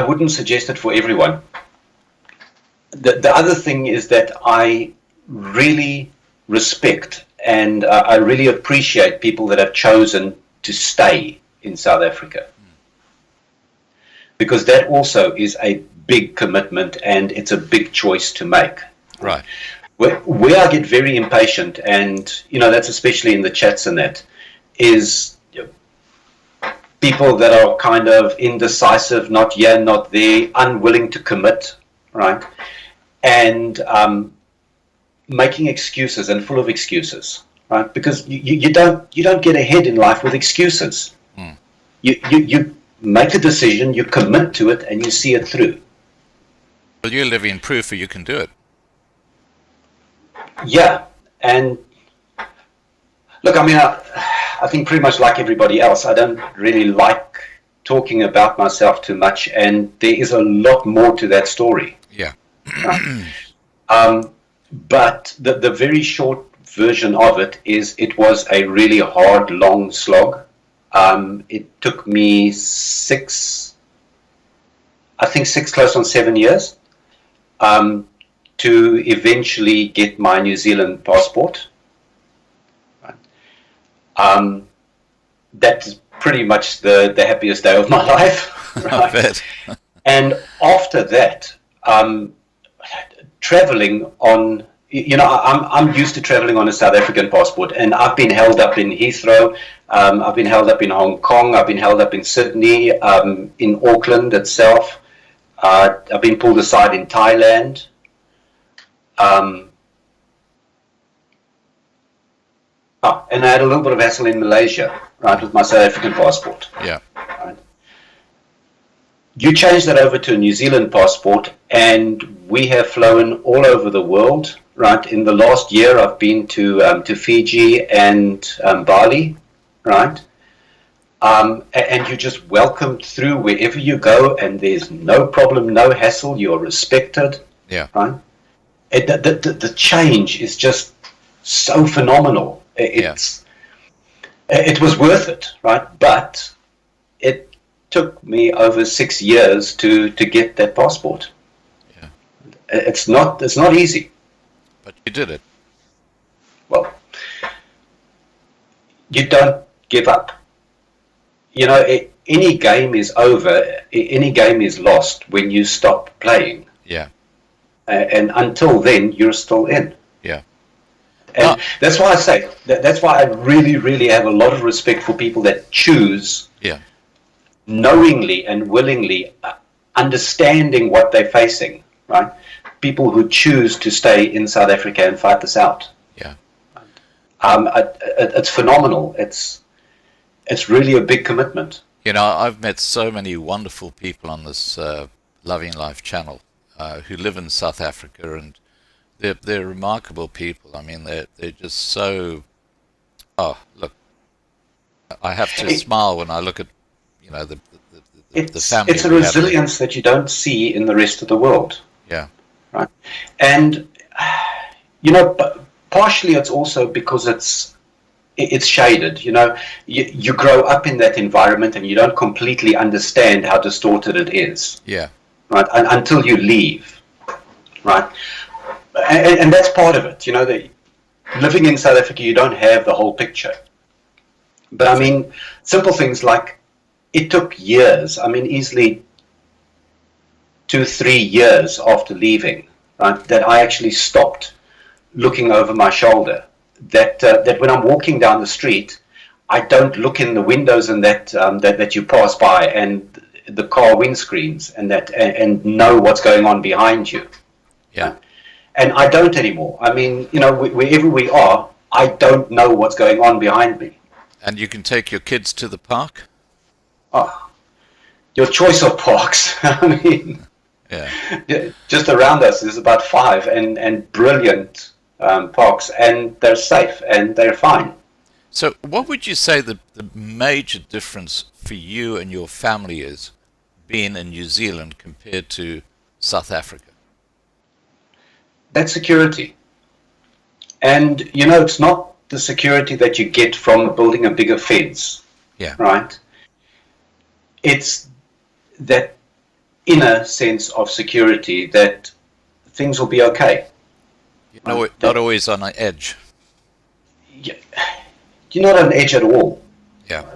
wouldn't suggest it for everyone. The other thing is that I really respect and I really appreciate people that have chosen to stay in South Africa, because that also is a big commitment and it's a big choice to make. Right. Where I get very impatient, and that's especially in the chats and that, is people that are kind of indecisive, not here, not there, unwilling to commit, right? And making excuses and full of excuses, right? Because you don't get ahead in life with excuses. You make a decision, you commit to it, and you see it through. Well, you're living proof that you can do it. Yeah, and look, I mean, I think pretty much like everybody else, I don't really like talking about myself too much, and there is a lot more to that story. Yeah. Right? Um, but the very short version of it is it was a really hard, long slog. It took me I think six, close on 7 years, um, to eventually get my New Zealand passport. Right? Um, that's pretty much the happiest day of my life. I Right? bet. And after that, traveling on, I'm used to traveling on a South African passport, and I've been held up in Heathrow, I've been held up in Hong Kong, I've been held up in Sydney, in Auckland itself, I've been pulled aside in Thailand. Um, and I had a little bit of hassle in Malaysia, right, with my South African passport. Yeah. Right? You change that over to a New Zealand passport, and we have flown all over the world. Right, in the last year, I've been to Fiji and Bali. Right, and you're just welcomed through wherever you go, and there's no problem, no hassle. You're respected. Yeah. Right, the change is just so phenomenal. Yeah. It was worth it, right? But it took me over 6 years to get that passport. Yeah. It's not easy. But you did it. Well, you don't give up. Any game is over. Any game is lost when you stop playing. Yeah. And until then, you're still in. Yeah. And that's why I say that's why I really, really have a lot of respect for people that choose, Yeah. knowingly and willingly, understanding what they're facing. Right? People who choose to stay in South Africa and fight this out. Yeah. It's phenomenal. It's really a big commitment. I've met so many wonderful people on this Loving Life channel who live in South Africa, and they're remarkable people. I mean, they're just so. Oh, look, I have to smile when I look at the family. It's a resilience that you don't see in the rest of the world. Yeah. Right. And partially it's also because it's shaded. You grow up in that environment and you don't completely understand how distorted it is. Yeah. Right. Until you leave. Right. And that's part of it. Living in South Africa, you don't have the whole picture. But I mean, simple things like it took years. I mean, easily 2-3 years after leaving, right, that I actually stopped looking over my shoulder. That when I'm walking down the street, I don't look in the windows and that you pass by and the car windscreens and know what's going on behind you. Yeah. Right? And I don't anymore. I mean, wherever we are, I don't know what's going on behind me. And you can take your kids to the park? Oh, your choice of parks. I mean, yeah. Just around us is about 5 and brilliant parks, and they're safe and they're fine. So what would you say the major difference for you and your family is being in New Zealand compared to South Africa? That's security. And, it's not the security that you get from building a bigger fence. Yeah. Right? It's that inner sense of security that things will be okay. Not always on an edge. You're not on edge at all. Yeah.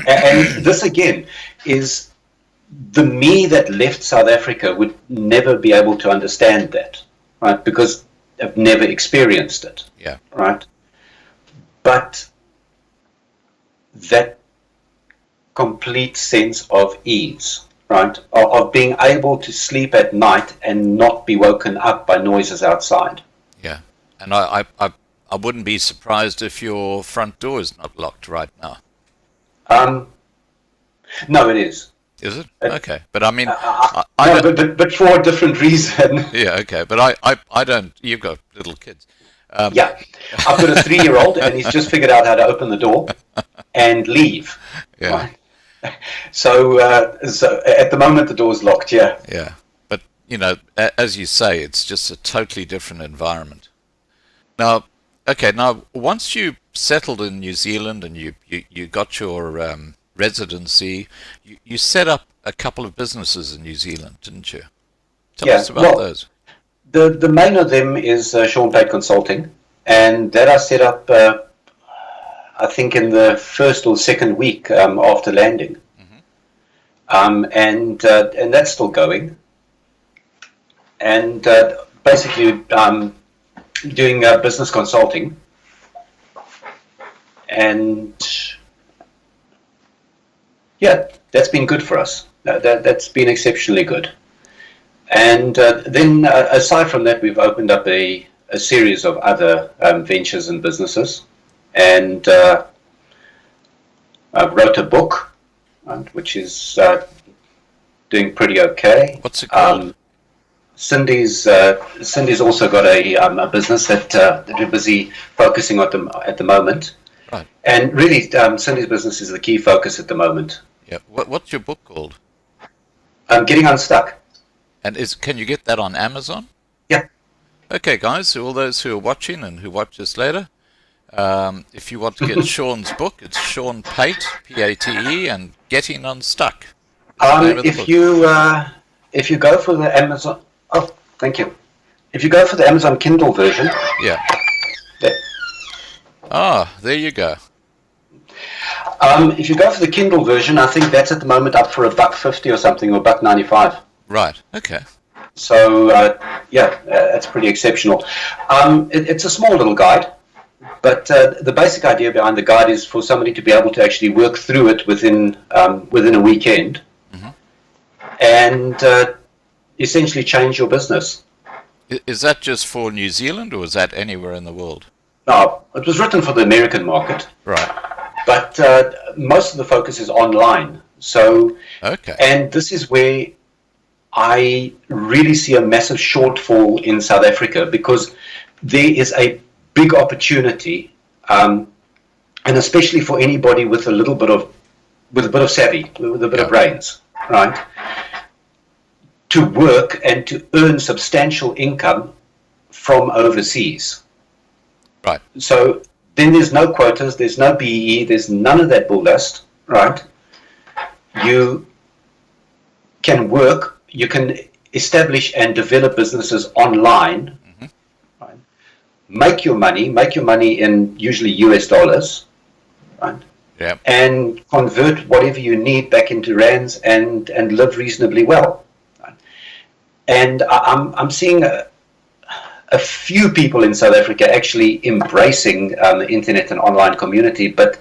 And this, again, is the me that left South Africa would never be able to understand that. Right, because I've never experienced it. Yeah. Right. But that complete sense of ease, right, of being able to sleep at night and not be woken up by noises outside. Yeah. And I wouldn't be surprised if your front door is not locked right now. No, it is. Is it? It, Okay. But I mean, I no, don't. but for a different reason. Yeah. Okay. But I don't. You've got little kids. Yeah, I've got a 3-year-old, and he's just figured out how to open the door and leave. Yeah. Right. So at the moment the door's locked. Yeah. Yeah. But as you say, it's just a totally different environment. Now, okay. Now, once you settled in New Zealand and you got your residency, you set up a couple of businesses in New Zealand, didn't you? Tell Yeah. us about Well, those. the main of them is Shawn Pate Consulting, and that I set up. I think in the first or second week after landing, Hmm. and that's still going. And basically doing business consulting, and yeah, that's been good for us. That's been exceptionally good. And then aside from that, we've opened up a series of other ventures and businesses, and I wrote a book, which is doing pretty okay. What's it called? Cindy's also got a business that we're busy focusing on at the moment, Right. and really Cindy's business is the key focus at the moment. Yeah. What's your book called? Getting unstuck. And can you get that on Amazon? Yeah. Okay, guys, so all those who are watching and who watch this later, if you want to get Shawn's book, it's Shawn Pate, Pate, and Getting Unstuck. Is the name of the book. If you go for the Amazon, oh, thank you. If you go for the Amazon Kindle version, Yeah. that, Ah, there you go. if you go for the Kindle version, I think that's at the moment up for $1.50 or something, or $1.95. Right. Okay. So yeah, that's pretty exceptional. It's a small little guide, but the basic idea behind the guide is for somebody to be able to actually work through it within a weekend, Hmm. and essentially change your business. Is that just for New Zealand, or is that anywhere in the world? Now, it was written for the American market, Right. but most of the focus is online. So, Okay. and this is where I really see a massive shortfall in South Africa, because there is a big opportunity, and especially for anybody with a bit of savvy, with a bit of Yeah. brains, right, to work and to earn substantial income from overseas. Right. So then there's no quotas, there's no BEE, there's none of that bulldust, right? You can work, you can establish and develop businesses online, Hmm. right? Make your money in usually US dollars, right? Yeah. And convert whatever you need back into rands, and live reasonably well. Right? And I'm seeing a few people in South Africa actually embracing the internet and online community, but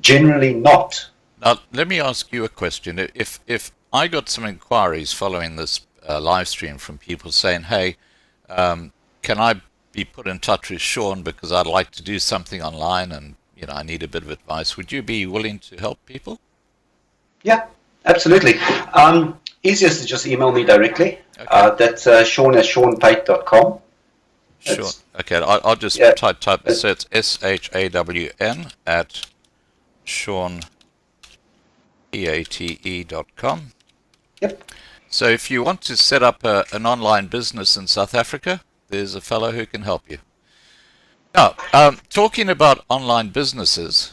generally not. Now, let me ask you a question. If I got some inquiries following this live stream from people saying, "Hey, can I be put in touch with Shawn because I'd like to do something online and I need a bit of advice," would you be willing to help people? Yeah, absolutely. Easiest is just email me directly. Okay. That's Shawn@ShawnPate.com. Sure. Okay, I'll just Yeah, type so it's SHAWN at ShawnPate.com. yep. So if you want to set up an online business in South Africa, there's a fellow who can help you. Now, talking about online businesses,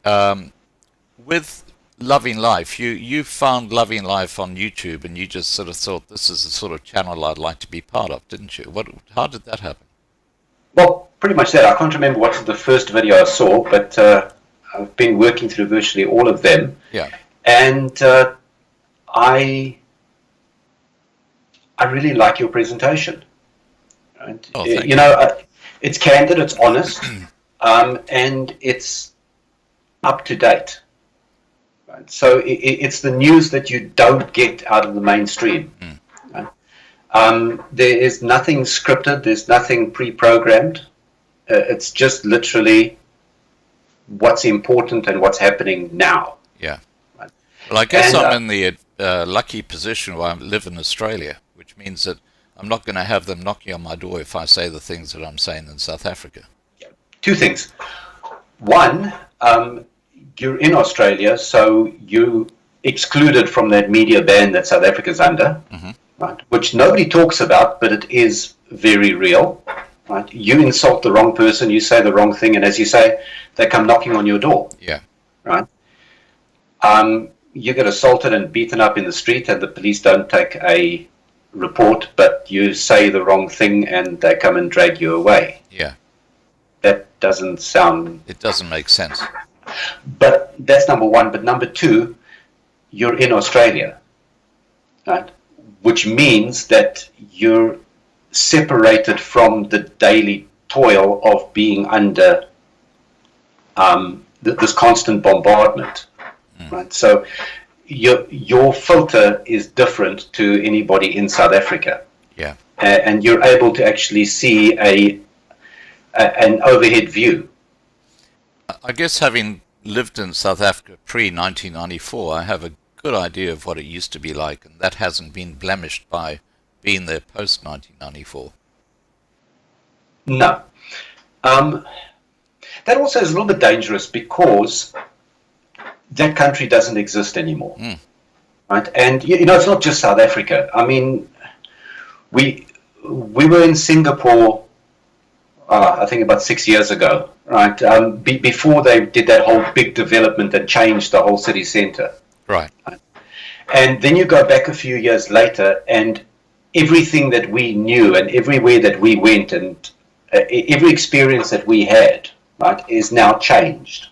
with Loving Life, you found Loving Life on YouTube, and you just sort of thought, this is the sort of channel I'd like to be part of, didn't you? How did that happen? Well, pretty much that. I can't remember what's the first video I saw, but I've been working through virtually all of them. Yeah. And I really like your presentation. Right? Oh, thank you know, it's candid, it's honest, and it's up to date. Right? So it's the news that you don't get out of the mainstream. Mm. Right? There is nothing scripted, there's nothing pre-programmed. It's just literally what's important and what's happening now. Yeah. Right? Well, I guess And I'm in the lucky position where I live in Australia, which means that I'm not going to have them knocking on my door if I say the things that I'm saying in South Africa. two things. One, you're in Australia, so you excluded from that media ban that South Africa's under, Hmm. right? Which nobody talks about, but it is very real. Right? You insult the wrong person, you say the wrong thing, and as you say, they come knocking on your door. Yeah, Right? You get assaulted and beaten up in the street, and the police don't take a report, but you say the wrong thing, and they come and drag you away. yeah. That doesn't sound. It doesn't make sense. But that's number one. But number two, you're in Australia, right? Which means that you're separated from the daily toil of being under this constant bombardment, right? So your filter is different to anybody in South Africa, Yeah. and you're able to actually see an overhead view. I guess having lived in South Africa pre-1994, I have a good idea of what it used to be like, and that hasn't been blemished by being there post-1994. No. That also is a little bit dangerous because that country doesn't exist anymore. Right? And it's not just South Africa. I mean, we were in Singapore, I think about 6 years ago, right? Before they did that whole big development and changed the whole city centre. Right. And then you go back a few years later, and everything that we knew and everywhere that we went and every experience that we had, right, is now changed.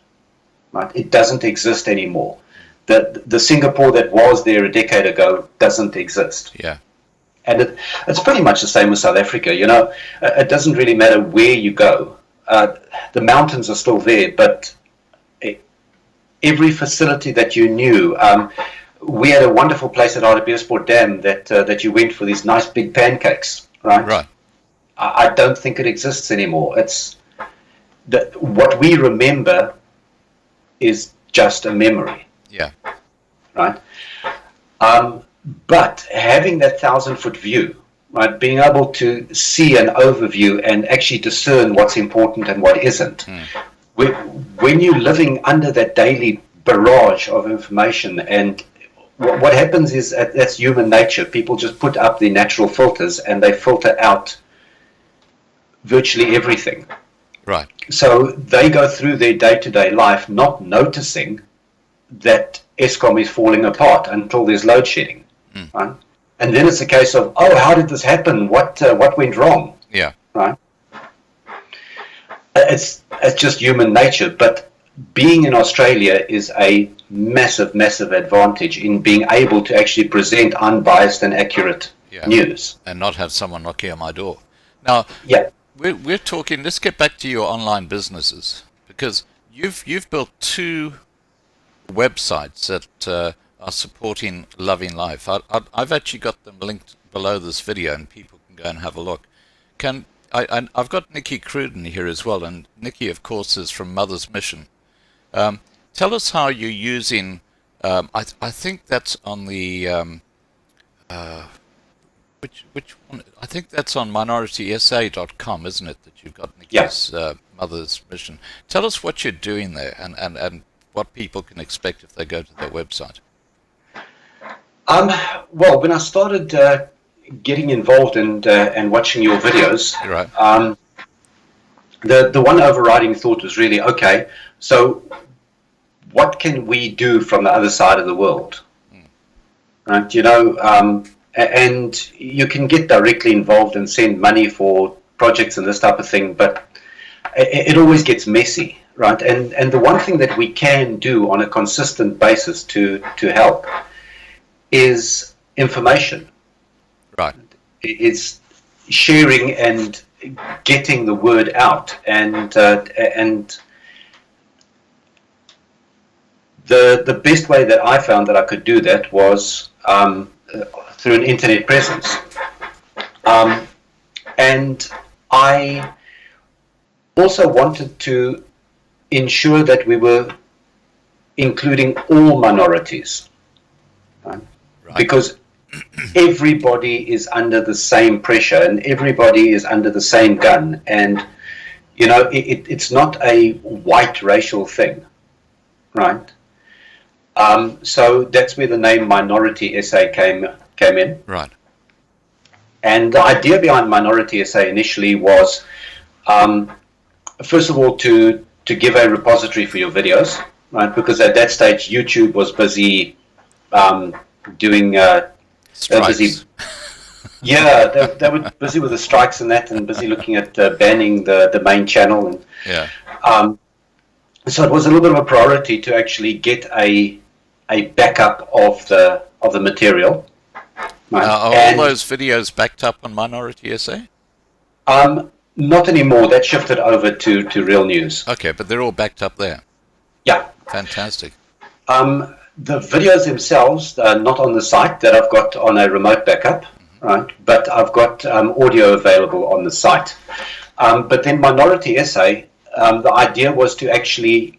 Right? It doesn't exist anymore. The Singapore that was there a decade ago doesn't exist. Yeah. And it's pretty much the same with South Africa. It doesn't really matter where you go. The mountains are still there, but every facility that you knew. We had a wonderful place at Hartbeespoort Dam that you went for these nice big pancakes, right? Right. I don't think it exists anymore. It's what we remember is just a memory. Yeah. Right? But having that 1,000-foot view, right, being able to see an overview and actually discern what's important and what isn't, when you're living under that daily barrage of information, and what happens is that's human nature. People just put up the natural filters and they filter out virtually everything. Right. So they go through their day-to-day life not noticing that Eskom is falling apart until there's load shedding. Right? And then it's a case of, oh, how did this happen? What went wrong? Yeah. Right? It's just human nature. But being in Australia is a massive, massive advantage in being able to actually present unbiased and accurate news. And not have someone knocking on my door. Now, we're talking, let's get back to your online businesses, because you've built two websites that are supporting Loving Life. I've actually got them linked below this video, and people can go and have a look. I've got Nikki Cruden here as well, and Nikki, of course, is from Mother's Mission. Tell us how you're using. I think that's on the which one? I think that's on minoritysa.com, isn't it? That you've got Nikki's Mother's Mission. Tell us what you're doing there, and what people can expect if they go to their website. Well, when I started getting involved and watching your videos, right. The one overriding thought was really, okay, so what can we do from the other side of the world? Right? And you can get directly involved and send money for projects and this type of thing, but it always gets messy, right? And the one thing that we can do on a consistent basis to help is information. Right. It's sharing and getting the word out, and the best way that I found that I could do that was through an internet presence, and I also wanted to ensure that we were including all minorities, because everybody is under the same pressure and everybody is under the same gun. And, it's not a white racial thing, right? So that's where the name Minority SA came in. Right. And the idea behind Minority SA initially was, first of all, to give a repository for your videos, right? Because at that stage, YouTube was busy doing Strikes. Yeah, they were busy with the strikes and that, and busy looking at banning the main channel. And Yeah. so it was a little bit of a priority to actually get a backup of the material. Right? Are all those videos backed up on Minority SA? Not anymore. That shifted over to Real News. Okay, but they're all backed up there. Yeah. Fantastic. The videos themselves are not on the site that I've got on a remote backup, right? But I've got audio available on the site. But then Minority SA, the idea was to actually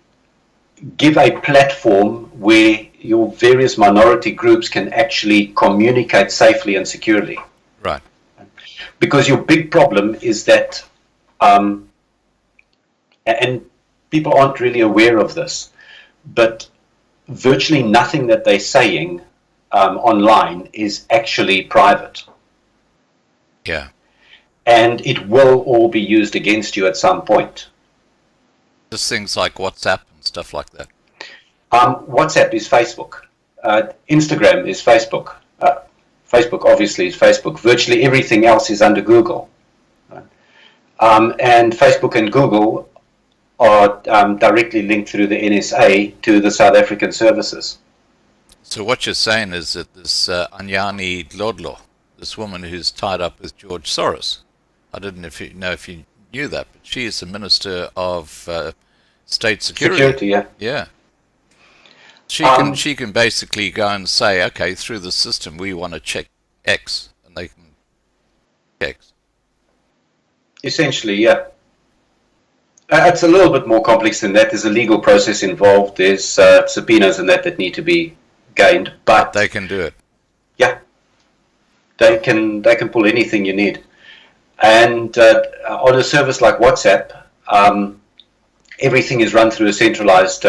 give a platform where your various minority groups can actually communicate safely and securely. Right. Because your big problem is that, and people aren't really aware of this, but virtually nothing that they're saying online is actually private. Yeah. And it will all be used against you at some point. Just things like WhatsApp and stuff like that. WhatsApp is Facebook. Instagram is Facebook. Facebook obviously is Facebook. Virtually everything else is under Google. Right? And Facebook and Google are directly linked through the NSA to the South African services. So what you're saying is that this Anyani Dlodlo, this woman who's tied up with George Soros, I didn't know if you knew that, but she is the Minister of State Security. Security, yeah. Yeah. She can basically go and say, okay, through the system we want to check X, and they can check X. Essentially, yeah. It's a little bit more complex than that. There's a legal process involved. There's subpoenas and that need to be gained, but they can do it. Yeah, they can pull anything you need. And on a service like WhatsApp, everything is run through a centralized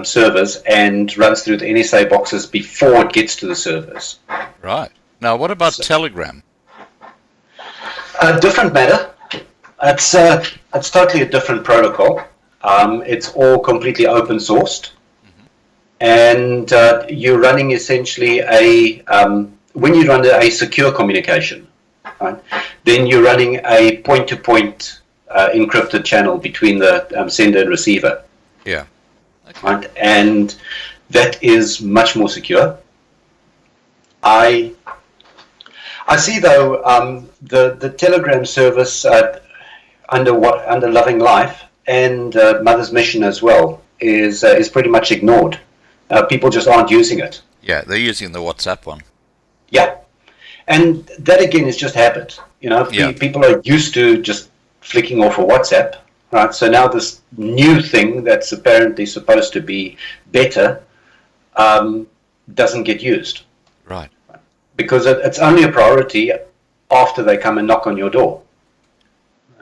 servers and runs through the NSA boxes before it gets to the servers. Right. Now, what about Telegram? Different matter. It's totally a different protocol. It's all completely open sourced, and you're running essentially when you run a secure communication, right, then you're running a point-to-point encrypted channel between the sender and receiver. Yeah. Okay. Right, and that is much more secure. I see though the Telegram service under Loving Life and Mother's Mission as well is pretty much ignored. People just aren't using it. Yeah, they're using the WhatsApp one. Yeah, and that again is just habit. People are used to just flicking off a WhatsApp, right? So now this new thing that's apparently supposed to be better doesn't get used. Right. Because it's only a priority after they come and knock on your door.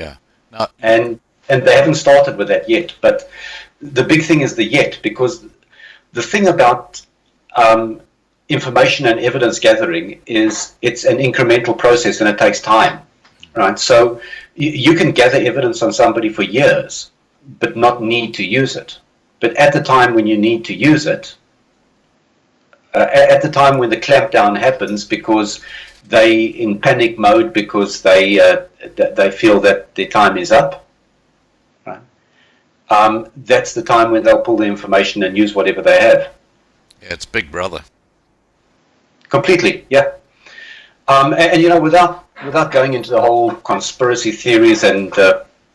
Yeah. Now, and they haven't started with that yet. But the big thing is the yet, because the thing about information and evidence gathering is it's an incremental process and it takes time, right? So you can gather evidence on somebody for years, but not need to use it. But at the time when you need to use it, at the time when the clampdown happens because they in panic mode because they feel that their time is up, right? That's the time when they'll pull the information and use whatever they have. Yeah, it's Big Brother. Completely, yeah. And without going into the whole conspiracy theories and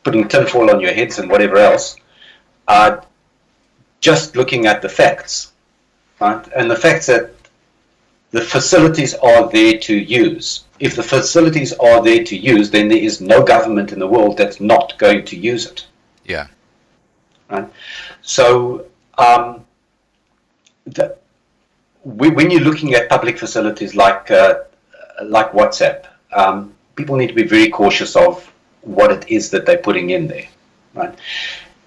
putting tinfoil on your heads and whatever else, just looking at the facts, right? And the facts that the facilities are there to use. If the facilities are there to use, then there is no government in the world that's not going to use it. Yeah. Right. So when you're looking at public facilities like WhatsApp, people need to be very cautious of what it is that they're putting in there, right?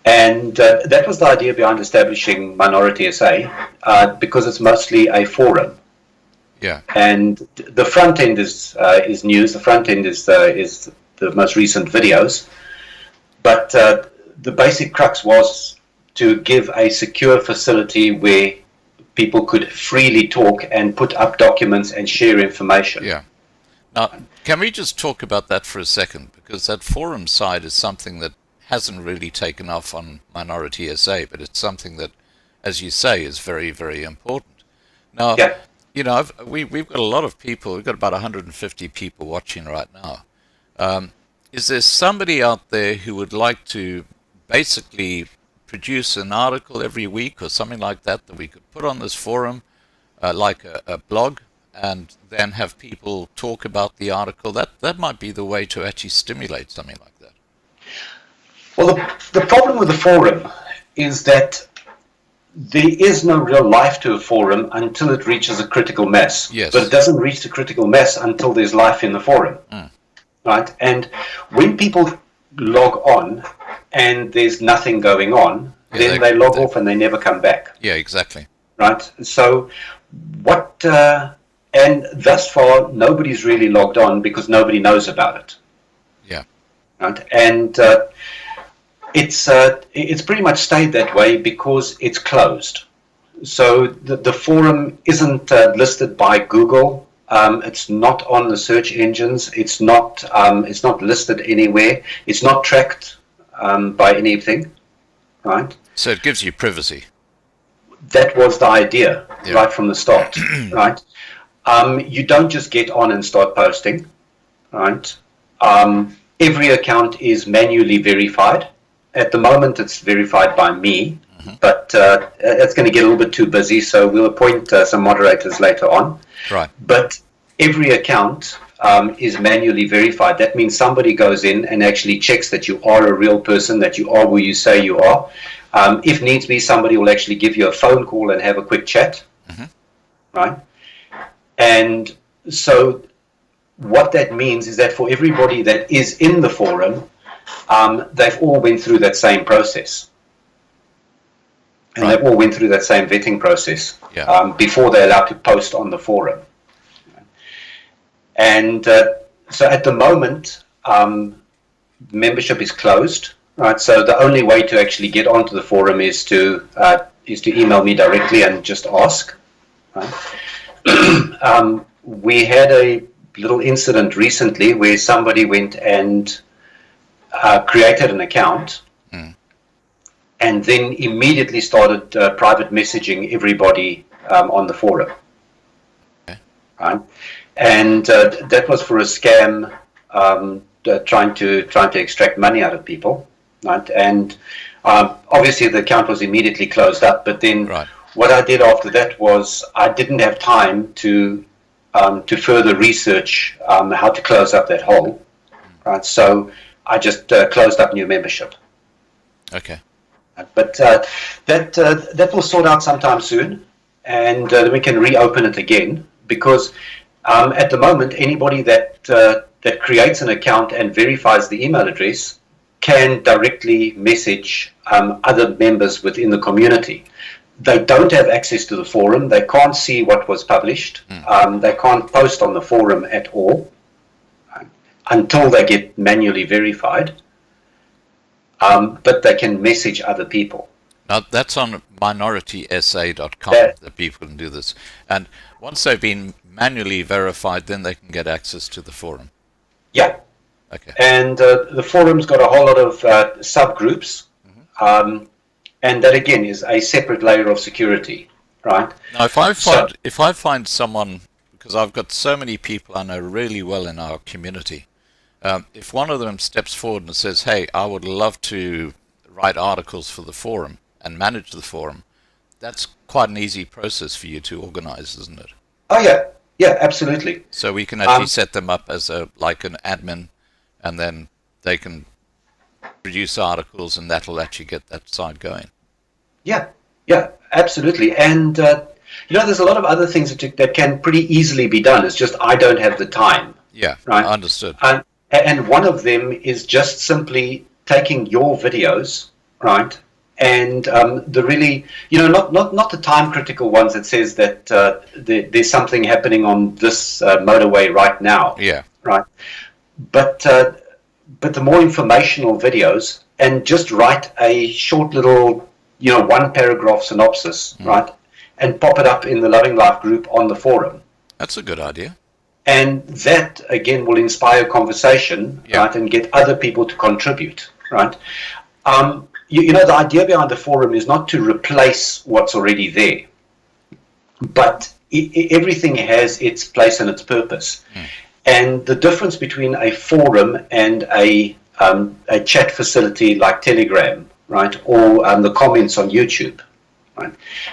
And that was the idea behind establishing Minority SA, because it's mostly a forum. Yeah. And the front end is news. The front end is the most recent videos. But the basic crux was to give a secure facility where people could freely talk and put up documents and share information. Yeah. Now, can we just talk about that for a second? Because that forum side is something that hasn't really taken off on Minority SA, but it's something that, as you say, is very, very important. Now, Yeah. you know, we've got a lot of people. We've got about 150 people watching right now. Is there somebody out there who would like to basically produce an article every week or something like that that we could put on this forum, like a blog, and then have people talk about the article? That might be the way to actually stimulate something like that. Well, the problem with the forum is that there is no real life to a forum until it reaches a critical mass. Yes. But it doesn't reach the critical mass until there's life in the forum. Right? And when people log on and there's nothing going on, then they log off and they never come back. Yeah, exactly. Right? So and thus far, nobody's really logged on because nobody knows about it. Yeah. Right? And it's pretty much stayed that way because it's closed. So the forum isn't listed by Google. It's not on the search engines. It's not listed anywhere. It's not tracked by anything, right? So it gives you privacy. That was the idea right from the start, right? You don't just get on and start posting, right? Every account is manually verified. At the moment, it's verified by me, but it's going to get a little bit too busy, so we'll appoint some moderators later on. Right. But every account is manually verified. That means somebody goes in and actually checks that you are a real person, that you are who you say you are. If needs be, somebody will actually give you a phone call and have a quick chat, right? And so what that means is that for everybody that is in the forum, they've all went through that same process. And they've all went through that same vetting process before they're allowed to post on the forum. And so at the moment, membership is closed, right? So the only way to actually get onto the forum is to email me directly and just ask. Right? We had a little incident recently where somebody went and created an account and then immediately started private messaging everybody on the forum. Okay. Right? And that was for a scam, trying to extract money out of people. Right? And obviously the account was immediately closed up. But then what I did after that was I didn't have time to further research how to close up that hole. Right? So I just closed up new membership. Okay. But that will sort out sometime soon, and we can reopen it again, because at the moment anybody that creates an account and verifies the email address can directly message other members within the community. They don't have access to the forum. They can't see what was published. They can't post on the forum at all until they get manually verified. But they can message other people. Now, that's on minoritysa.com that people can do this. And once they've been manually verified, then they can get access to the forum. Yeah. Okay. And the forum's got a whole lot of subgroups. And that, again, is a separate layer of security, right? Now, if I find someone, because I've got so many people I know really well in our community, if one of them steps forward and says, hey, I would love to write articles for the forum and manage the forum, that's quite an easy process for you to organize, isn't it? Oh, yeah. Yeah, absolutely. So we can actually set them up as like an admin, and then they can produce articles, and that'll actually get that side going. Yeah, absolutely. And There's a lot of other things that can pretty easily be done. It's just I don't have the time. Yeah, Right. understood. And one of them is just simply taking your videos, right? And the really, not the time critical ones that says that there's something happening on this motorway right now. Yeah. Right. But the more informational videos, and just write a short little, one paragraph synopsis, right? And pop it up in the Loving Life group on the forum. That's a good idea. And that, again, will inspire conversation, right, and get other people to contribute, right? The idea behind the forum is not to replace what's already there, but everything has its place and its purpose. And the difference between a forum and a chat facility like Telegram, right, or the comments on YouTube, right,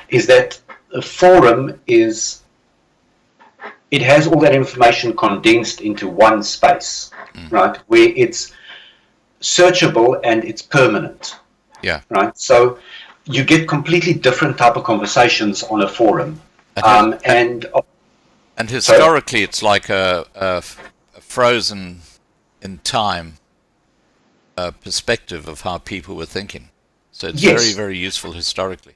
is that a forum it has all that information condensed into one space, right, where it's searchable and it's permanent. Yeah. Right. So you get completely different type of conversations on a forum. And historically, it's like a frozen in time perspective of how people were thinking. So it's very, very useful historically.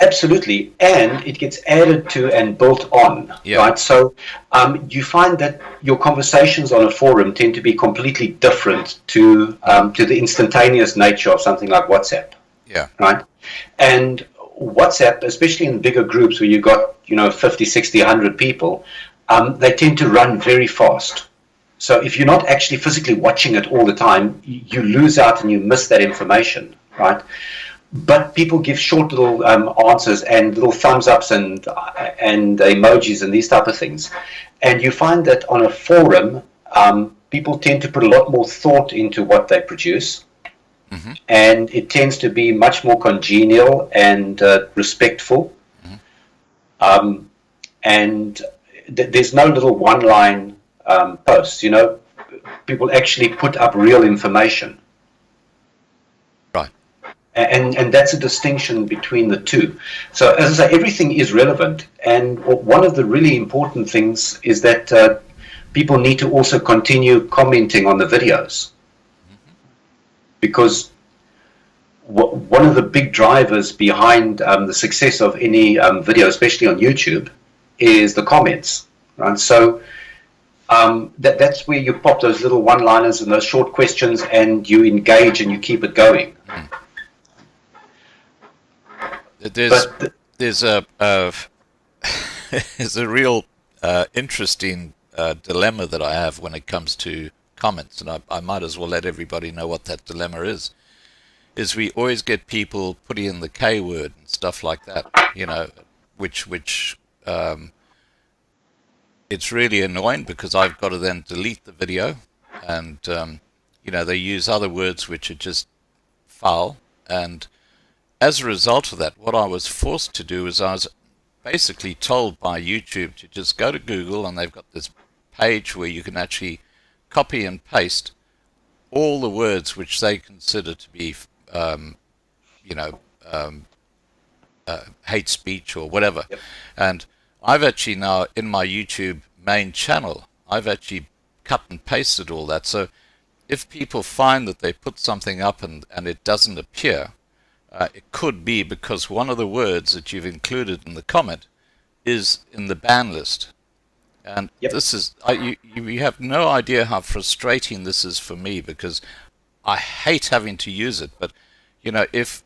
Absolutely, and it gets added to and built on, right? So you find that your conversations on a forum tend to be completely different to the instantaneous nature of something like WhatsApp. Yeah. Right? And WhatsApp, especially in bigger groups where you've got 50, 60, 100 people, they tend to run very fast. So if you're not actually physically watching it all the time, you lose out and you miss that information, right? But people give short little answers and little thumbs ups and emojis and these type of things. And you find that on a forum, people tend to put a lot more thought into what they produce. And it tends to be much more congenial and respectful. And there's no little one-line posts. People actually put up real information. And that's a distinction between the two. So as I say, everything is relevant. And one of the really important things is that people need to also continue commenting on the videos. Because one of the big drivers behind the success of any video, especially on YouTube, is the comments. Right? So that's where you pop those little one-liners and those short questions and you engage and you keep it going. There's a there's a real interesting dilemma that I have when it comes to comments, and I might as well let everybody know what that dilemma is we always get people putting in the K word and stuff like that, which it's really annoying because I've got to then delete the video, and they use other words which are just foul. And as a result of that, what I was forced to do is I was basically told by YouTube to just go to Google, and they've got this page where you can actually copy and paste all the words which they consider to be, hate speech or whatever. And I've actually now, in my YouTube main channel, I've actually cut and pasted all that. So if people find that they put something up and it doesn't appear, it could be because one of the words that you've included in the comment is in the ban list. And this is, you have no idea how frustrating this is for me, because I hate having to use it. But, if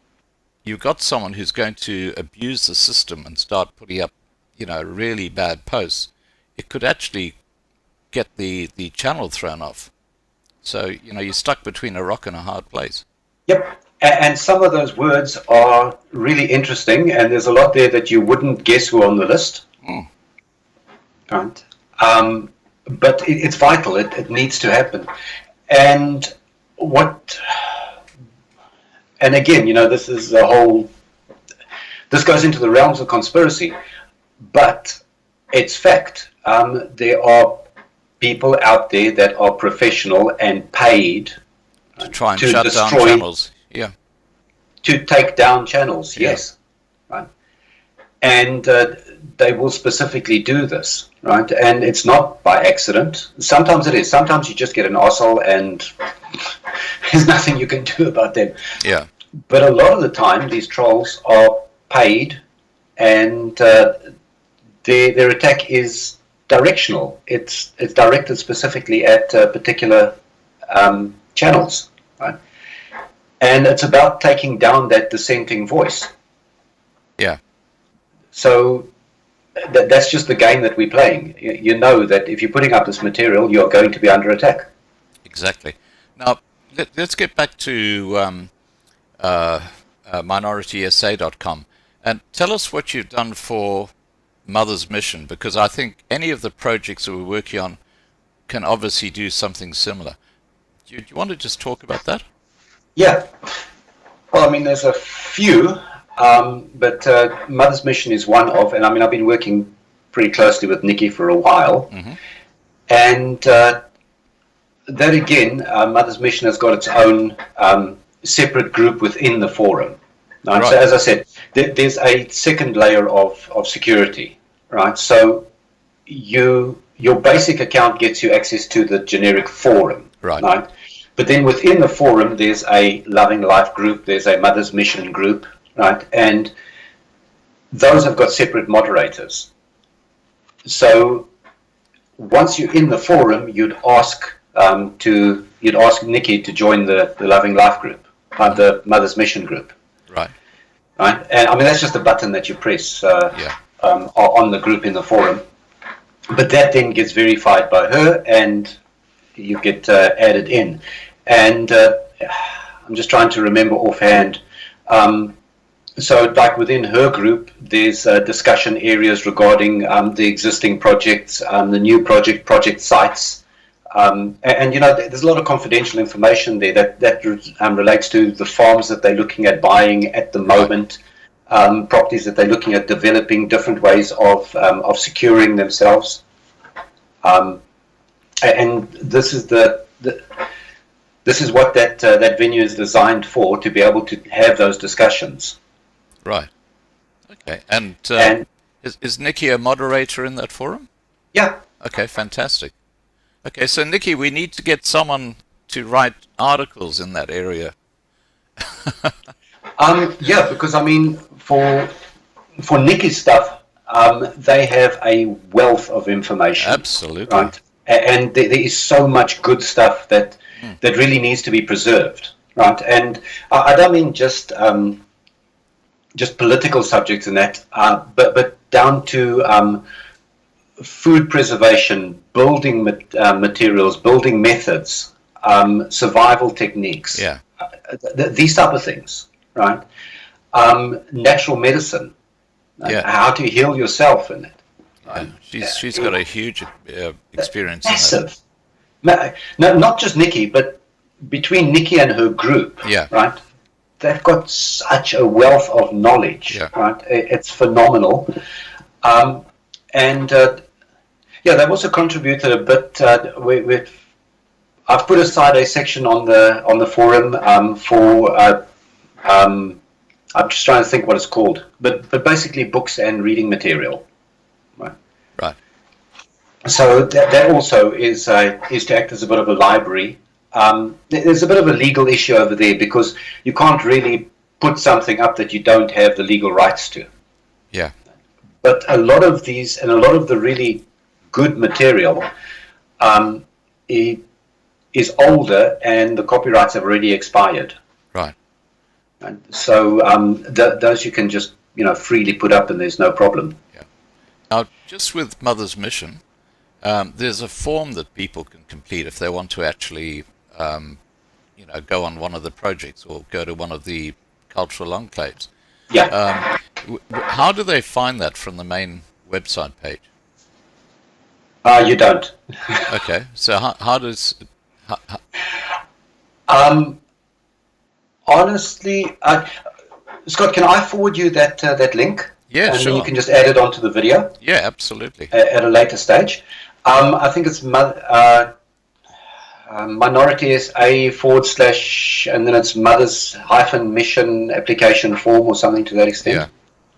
you've got someone who's going to abuse the system and start putting up, really bad posts, it could actually get the channel thrown off. So, you're stuck between a rock and a hard place. Yep. And some of those words are really interesting, and there's a lot there that you wouldn't guess were on the list. Right? But it's vital. It needs to happen. And again, this is this goes into the realms of conspiracy, but it's fact. There are people out there that are professional and paid to try and shut down channels. To take down channels, yes. Right. And they will specifically do this, right? And it's not by accident. Sometimes it is. Sometimes you just get an arsehole and there's nothing you can do about them. Yeah. But a lot of the time, these trolls are paid, and their attack is directional. It's directed specifically at particular channels, right? And it's about taking down that dissenting voice. Yeah. So that's just the game that we're playing. You know that if you're putting up this material, you're going to be under attack. Exactly. Now, let's get back to minoritysa.com and tell us what you've done for Mother's Mission, because I think any of the projects that we're working on can obviously do something similar. Do you want to just talk about that? Yeah. Well, I mean, there's a few, but Mother's Mission is one of, and I mean, I've been working pretty closely with Nikki for a while, and that again, Mother's Mission has got its own separate group within the forum. Right? So as I said, there's a second layer of security, right? So your basic account gets you access to the generic forum, right? But then within the forum, there's a Loving Life group, there's a Mother's Mission group, right? And those have got separate moderators. So once you're in the forum, you'd ask Nikki to join the Loving Life group, the Mother's Mission group. Right. And I mean, that's just a button that you press on the group in the forum. But that then gets verified by her, and you get added in. And I'm just trying to remember offhand. So like within her group, there's discussion areas regarding the existing projects, the new project sites. And you know, there's a lot of confidential information there that relates to the farms that they're looking at buying at the moment, properties that they're looking at developing, different ways of securing themselves. And this is this is what that venue is designed for, to be able to have those discussions. Right. Okay. And is Nikki a moderator in that forum? Yeah. Okay. Fantastic. Okay, so Nikki, we need to get someone to write articles in that area. Yeah, because I mean, for Nikki's stuff, they have a wealth of information. Absolutely. Right, and there is so much good stuff that really needs to be preserved. Right, and I don't mean just political subjects and that, but down to food preservation, building materials, building methods, survival techniques, these type of things, right? Natural medicine, how to heal yourself in it. She's got a huge experience massive. In that. No, not just Nikki, but between Nikki and her group, right? They've got such a wealth of knowledge, right? It's phenomenal. And they've also contributed a bit. I've put aside a section on the forum for. I'm just trying to think what it's called, but basically books and reading material, right? Right. So that also is to act as a bit of a library. There's a bit of a legal issue over there, because you can't really put something up that you don't have the legal rights to. Yeah. But a lot of these, and a lot of the really good material is older, and the copyrights have already expired. Right. And so those you can just freely put up, and there's no problem. Yeah. Now, just with Mother's Mission, there's a form that people can complete if they want to actually, go on one of the projects or go to one of the cultural enclaves. Yeah. How do they find that from the main website page? You don't. Okay, so how does... Honestly, Scott, can I forward you that link? Yeah, and sure. then you can just add it onto the video? Yeah, absolutely. At a later stage. I think it's minority SA / and then it's Mother's -mission application form or something to that extent. Yeah.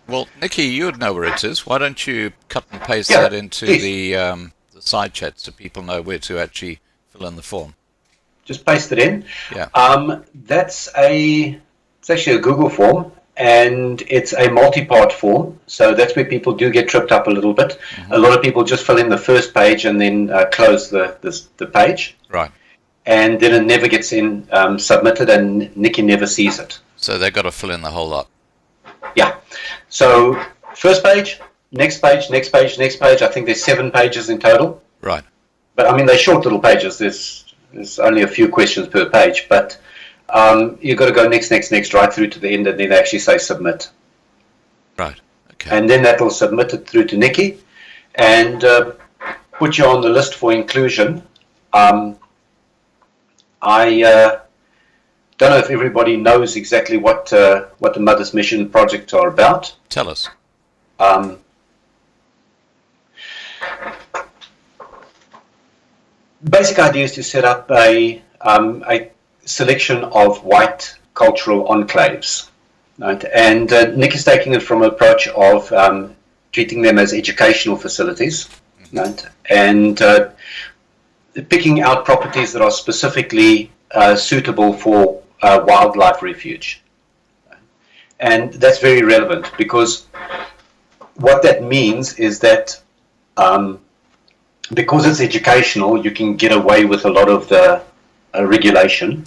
Well, Nikki, you would know where it is. Why don't you cut and paste Yeah, that into please. the side chat so people know where to actually fill in the form? Just paste it in. Yeah. It's actually a Google form, and it's a multi-part form. So that's where people do get tripped up a little bit. Mm-hmm. A lot of people just fill in the first page and then close the page, Right. and then it never gets submitted, and Nikki never sees it. So they've got to fill in the whole lot. Yeah. So first page, next page, next page, next page. I think there's 7 pages in total. Right. But I mean, they're short little pages. There's only a few questions per page, but you've got to go next, next, next, right through to the end, and then actually say submit. Right. Okay. And then that will submit it through to Nikki and put you on the list for inclusion. I don't know if everybody knows exactly what the Mother's Mission projects are about. Tell us. Basic idea is to set up a selection of white cultural enclaves, right? And Nick is taking it from an approach of treating them as educational facilities, right? And picking out properties that are specifically suitable for wildlife refuge. And that's very relevant because what that means is that because it's educational, you can get away with a lot of the regulation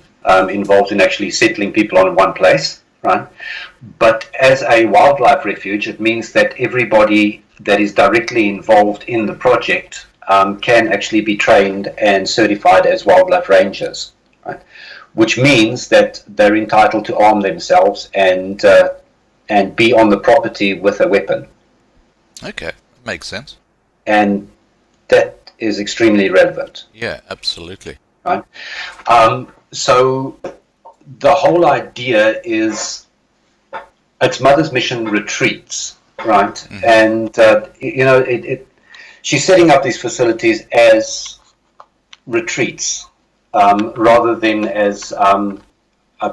involved in actually settling people on one place, right? But as a wildlife refuge, it means that everybody that is directly involved in the project can actually be trained and certified as wildlife rangers, right? Which means that they're entitled to arm themselves and be on the property with a weapon. Okay. Makes sense. And that is extremely relevant. Yeah, absolutely. Right. So the whole idea is it's Mother's Mission retreats, right? Mm-hmm. And she's setting up these facilities as retreats rather than as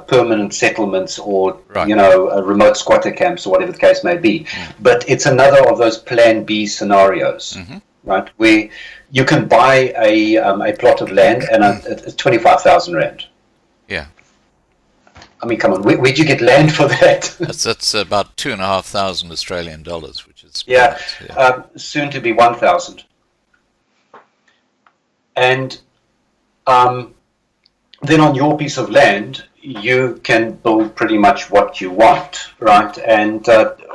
permanent settlements or right. Remote squatter camps or whatever the case may be. Mm-hmm. But it's another of those Plan B scenarios. Mm-hmm. Right, where you can buy a plot of land and it's 25,000 rand. Yeah. I mean, come on, where'd you get land for that? That's about 2,500 Australian dollars, which is soon to be 1,000. And then on your piece of land, you can build pretty much what you want, right? And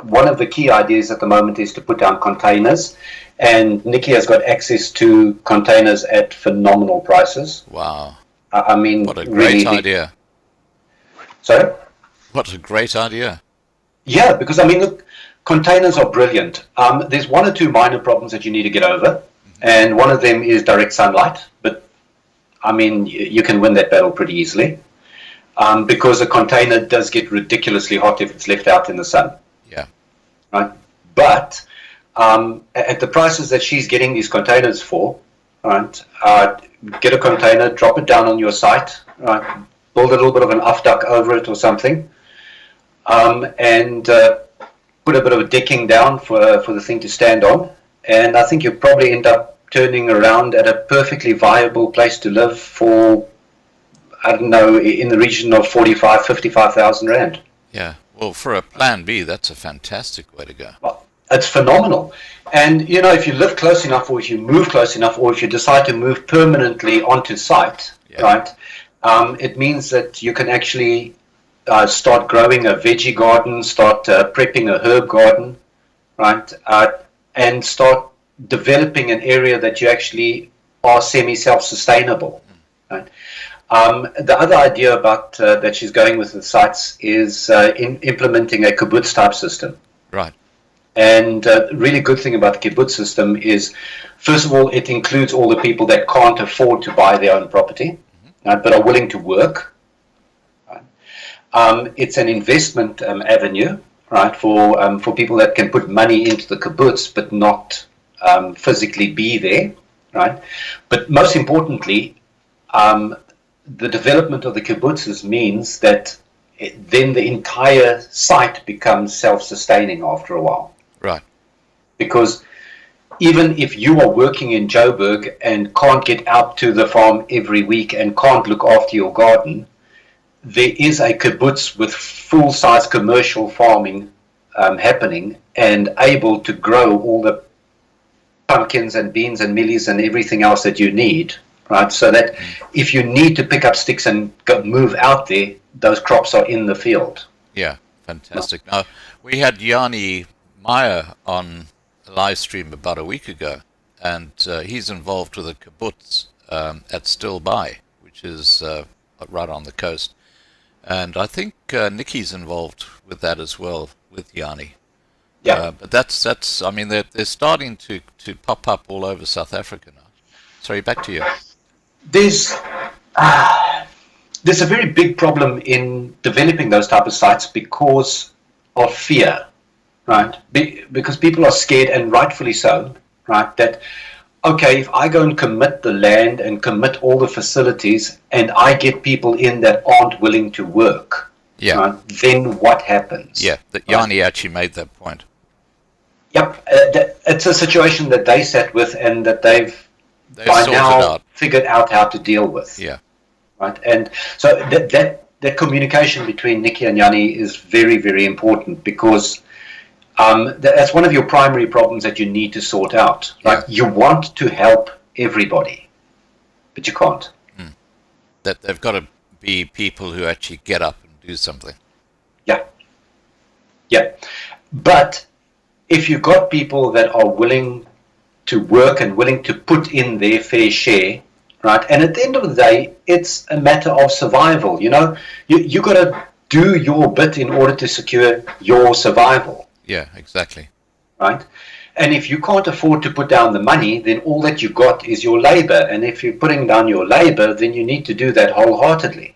one of the key ideas at the moment is to put down containers. And Nikki has got access to containers at phenomenal prices. Wow. I mean, what a great idea. Sorry? What a great idea. Yeah, because, I mean, look, containers are brilliant. There's 1 or 2 minor problems that you need to get over. Mm-hmm. And one of them is direct sunlight. But, I mean, you can win that battle pretty easily. Because a container does get ridiculously hot if it's left out in the sun. Yeah. Right? But at the prices that she's getting these containers for, right? Get a container, drop it down on your site, right? Build a little bit of an afdak over it or something, and put a bit of a decking down for the thing to stand on. And I think you'll probably end up turning around at a perfectly viable place to live for, I don't know, in the region of 55,000 rand. Yeah. Well, for a Plan B, that's a fantastic way to go. Well, it's phenomenal. And, if you live close enough or if you move close enough or if you decide to move permanently onto site, right, it means that you can actually start growing a veggie garden, start prepping a herb garden, right, and start developing an area that you actually are semi-self-sustainable, right. The other idea about that she's going with the sites is implementing a kibbutz type system. Right. And the really good thing about the kibbutz system is, first of all, it includes all the people that can't afford to buy their own property, but are willing to work. Right? It's an investment avenue, right, for people that can put money into the kibbutz but not physically be there, right? But most importantly, the development of the kibbutzes means that then the entire site becomes self-sustaining after a while. Right. Because even if you are working in Joburg and can't get out to the farm every week and can't look after your garden, there is a kibbutz with full-size commercial farming happening and able to grow all the pumpkins and beans and millies and everything else that you need, right? So that if you need to pick up sticks and move out there, those crops are in the field. Yeah, fantastic. Now, we had Yanni Meyer on a live stream about a week ago, and he's involved with a kibbutz at Stilbai, which is right on the coast. And I think Nikki's involved with that as well, with Yanni. Yeah. But that's. I mean, they're starting to pop up all over South Africa now. Sorry, back to you. There's a very big problem in developing those type of sites because of fear, right? Because people are scared, and rightfully so, right? That, okay, if I go and commit the land and commit all the facilities and I get people in that aren't willing to work, Yeah. right, then what happens? Yeah, that Yanni actually made that point. Yep. It's a situation that they sat with and that they've by sorted now out. figured out how to deal with. Yeah. Right. And so that communication between Nikki and Yanni is very, very important because that's one of your primary problems that you need to sort out. Right. Yeah. You want to help everybody, but you can't. That they've got to be people who actually get up and do something. Yeah. Yeah. But if you've got people that are willing to work and willing to put in their fair share, right? And at the end of the day, it's a matter of survival. You know, you got to do your bit in order to secure your survival. Yeah, exactly. Right? And if you can't afford to put down the money, then all that you got is your labor. And if you're putting down your labor, then you need to do that wholeheartedly.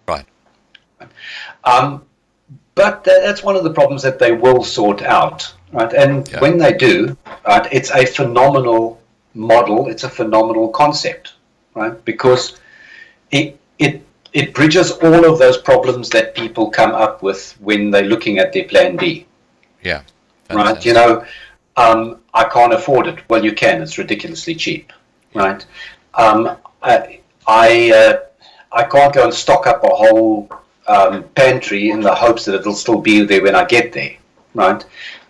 Right. But that's one of the problems that they will sort out, right? And Yeah. when they do, right, it's a phenomenal model. It's a phenomenal concept, right? Because it bridges all of those problems that people come up with when they're looking at their plan B. Yeah. Right? Fantastic. You know, I can't afford it. Well, you can. It's ridiculously cheap, right? I can't go and stock up a whole pantry in the hopes that it'll still be there when I get there, right?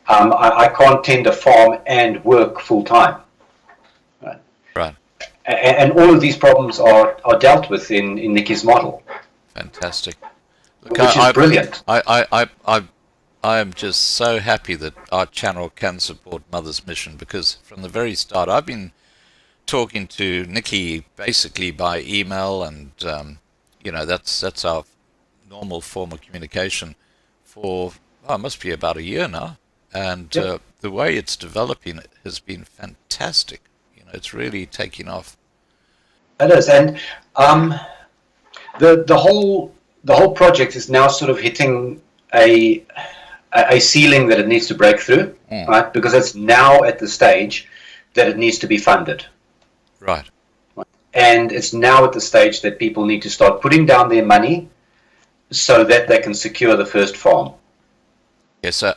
I can't tend a farm and work full time, right? Right. And all of these problems are dealt with in Nikki's model. Fantastic. Which is brilliant. I am just so happy that our channel can support Mother's Mission, because from the very start I've been talking to Nikki basically by email, and you know, that's our normal form of communication for it must be about a year now, and Yep. The way it's developing has been fantastic. You know, it's really taking off. It is, and the whole project is now sort of hitting a ceiling that it needs to break through, right? Because it's now at the stage that it needs to be funded. Right. And it's now at the stage that people need to start putting down their money so that they can secure the first farm. Yes, so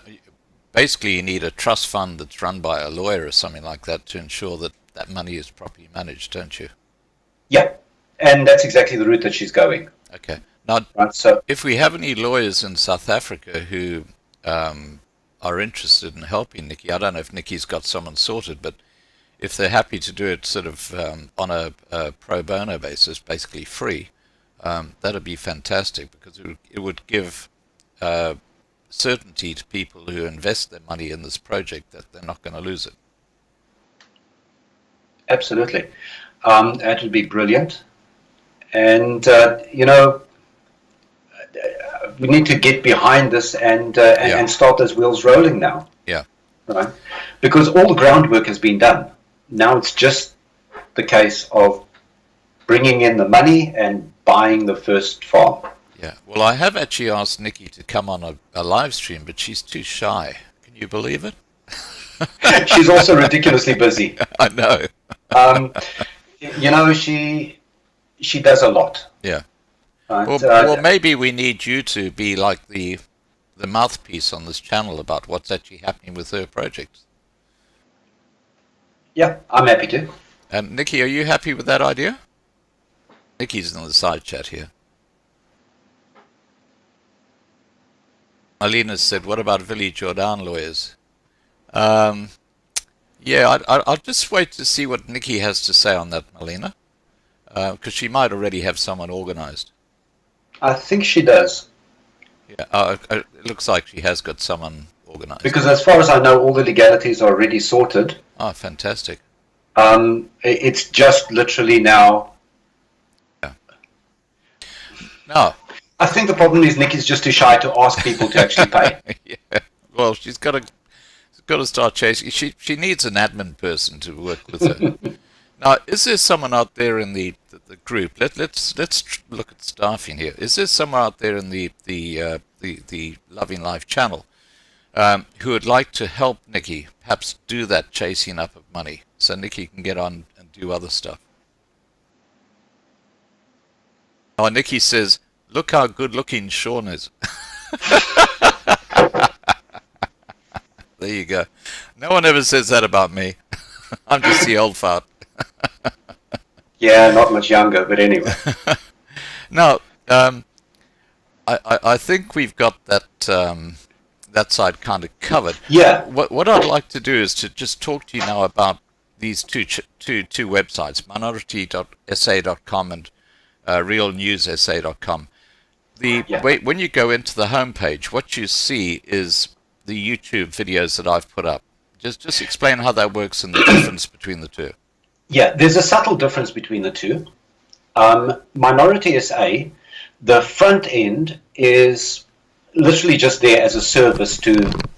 basically you need a trust fund that's run by a lawyer or something like that to ensure that that money is properly managed, don't you? Yeah, and that's exactly the route that she's going. Okay. Now, Right, so if we have any lawyers in South Africa who are interested in helping Nikki, I don't know if Nikki's got someone sorted, but if they're happy to do it sort of on a pro bono basis, basically free, that'd be fantastic, because it would give certainty to people who invest their money in this project that they're not going to lose it. absolutely, that would be brilliant. And you know, we need to get behind this and start those wheels rolling now. Yeah. Right? Because all the groundwork has been done. Now it's just the case of bringing in the money and buying the first farm. Yeah. Well, I have actually asked Nikki to come on a live stream, but she's too shy. Can you believe it? She's also ridiculously busy. I know. You know, she does a lot. Yeah. Right? Well, maybe we need you to be like the mouthpiece on this channel about what's actually happening with her projects. Yeah, I'm happy to. And Nikki, are you happy with that idea? Nikki's in the side chat here. Alina said, what about Village Jordan lawyers? Yeah, I'll just wait to see what Nikki has to say on that, Malina, because she might already have someone organized. I think she does. Yeah, it looks like she has got someone organized. Because as far as I know, all the legalities are already sorted. Oh, fantastic. It's just literally now. Yeah. No. I think the problem is Nikki's just too shy to ask people to actually pay. Yeah. Well, she's got to start chasing. She needs an admin person to work with her. Now, is there someone out there in the group? Let's look at staffing here. Is there someone out there in the Loving Life channel who would like to help Nikki perhaps do that chasing up of money, so Nikki can get on and do other stuff? Oh, Nikki says, "Look how good-looking Shawn is." There you go. No one ever says that about me. I'm just the old fart. Yeah, not much younger, but anyway. Now, I think we've got that that side kind of covered. Yeah. What I'd like to do is to just talk to you now about these two websites, minority.sa.com and realnewssa.com. When you go into the homepage, what you see is the YouTube videos that I've put up. Just explain how that works and the difference between the two. Yeah, there's a subtle difference between the two. Minority SA, the front end is literally just there as a service to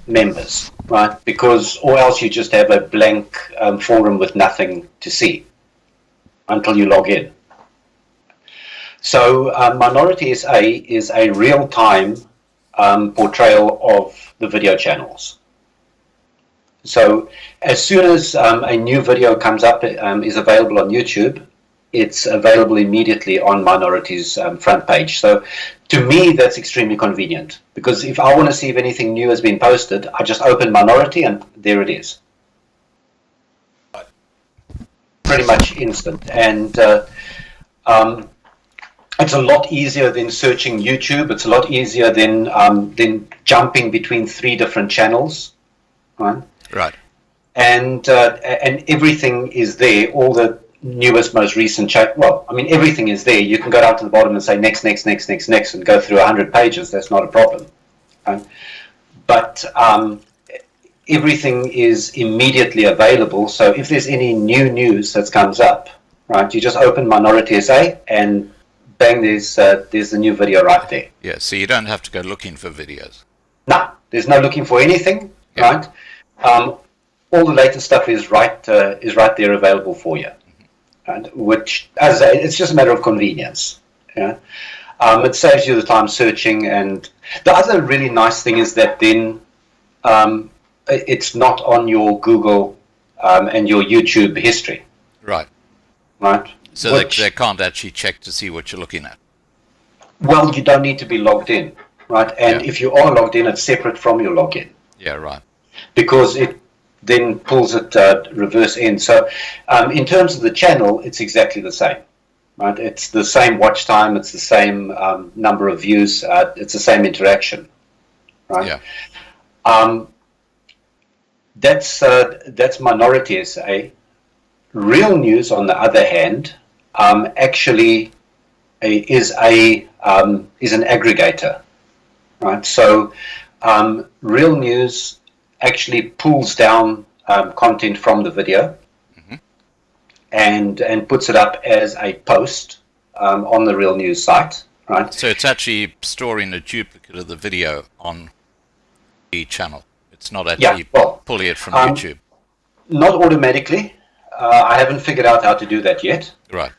members, right? Because, or else you just have a blank forum with nothing to see until you log in. So Minority SA is a real-time portrayal of the video channels. So as soon as a new video comes up, is available on YouTube, it's available immediately on Minority's front page. So to me, that's extremely convenient, because if I want to see if anything new has been posted, I just open Minority and there it is. Pretty much instant. And it's a lot easier than searching YouTube. It's a lot easier than jumping between 3 different channels, right? Right. And everything is there. All the newest, most recent everything is there. You can go down to the bottom and say next, next, next, next, next, and go through 100 pages. That's not a problem. Right? But everything is immediately available. So if there's any new news that comes up, right, you just open Minority SA and bang, there's the new video right there. Yeah, so you don't have to go looking for videos. No, there's no looking for anything, right? All the latest stuff is right there available for you, and which, as I say, it's just a matter of convenience. Yeah, it saves you the time searching, and the other really nice thing is that then it's not on your Google and your YouTube history. Right. Right. So they can't actually check to see what you're looking at. Well, you don't need to be logged in, right? And if you are logged in, it's separate from your login. Yeah, right. Because it then pulls it reverse in. So in terms of the channel, it's exactly the same, right? It's the same watch time, it's the same number of views, it's the same interaction, right? Yeah. That's Minority SA. Real News, on the other hand, actually is an aggregator, right? So Real News actually pulls down content from the video and puts it up as a post on the Real News site, right? So it's actually storing a duplicate of the video on the channel. It's not actually pulling it from YouTube. Not automatically. I haven't figured out how to do that yet. Right.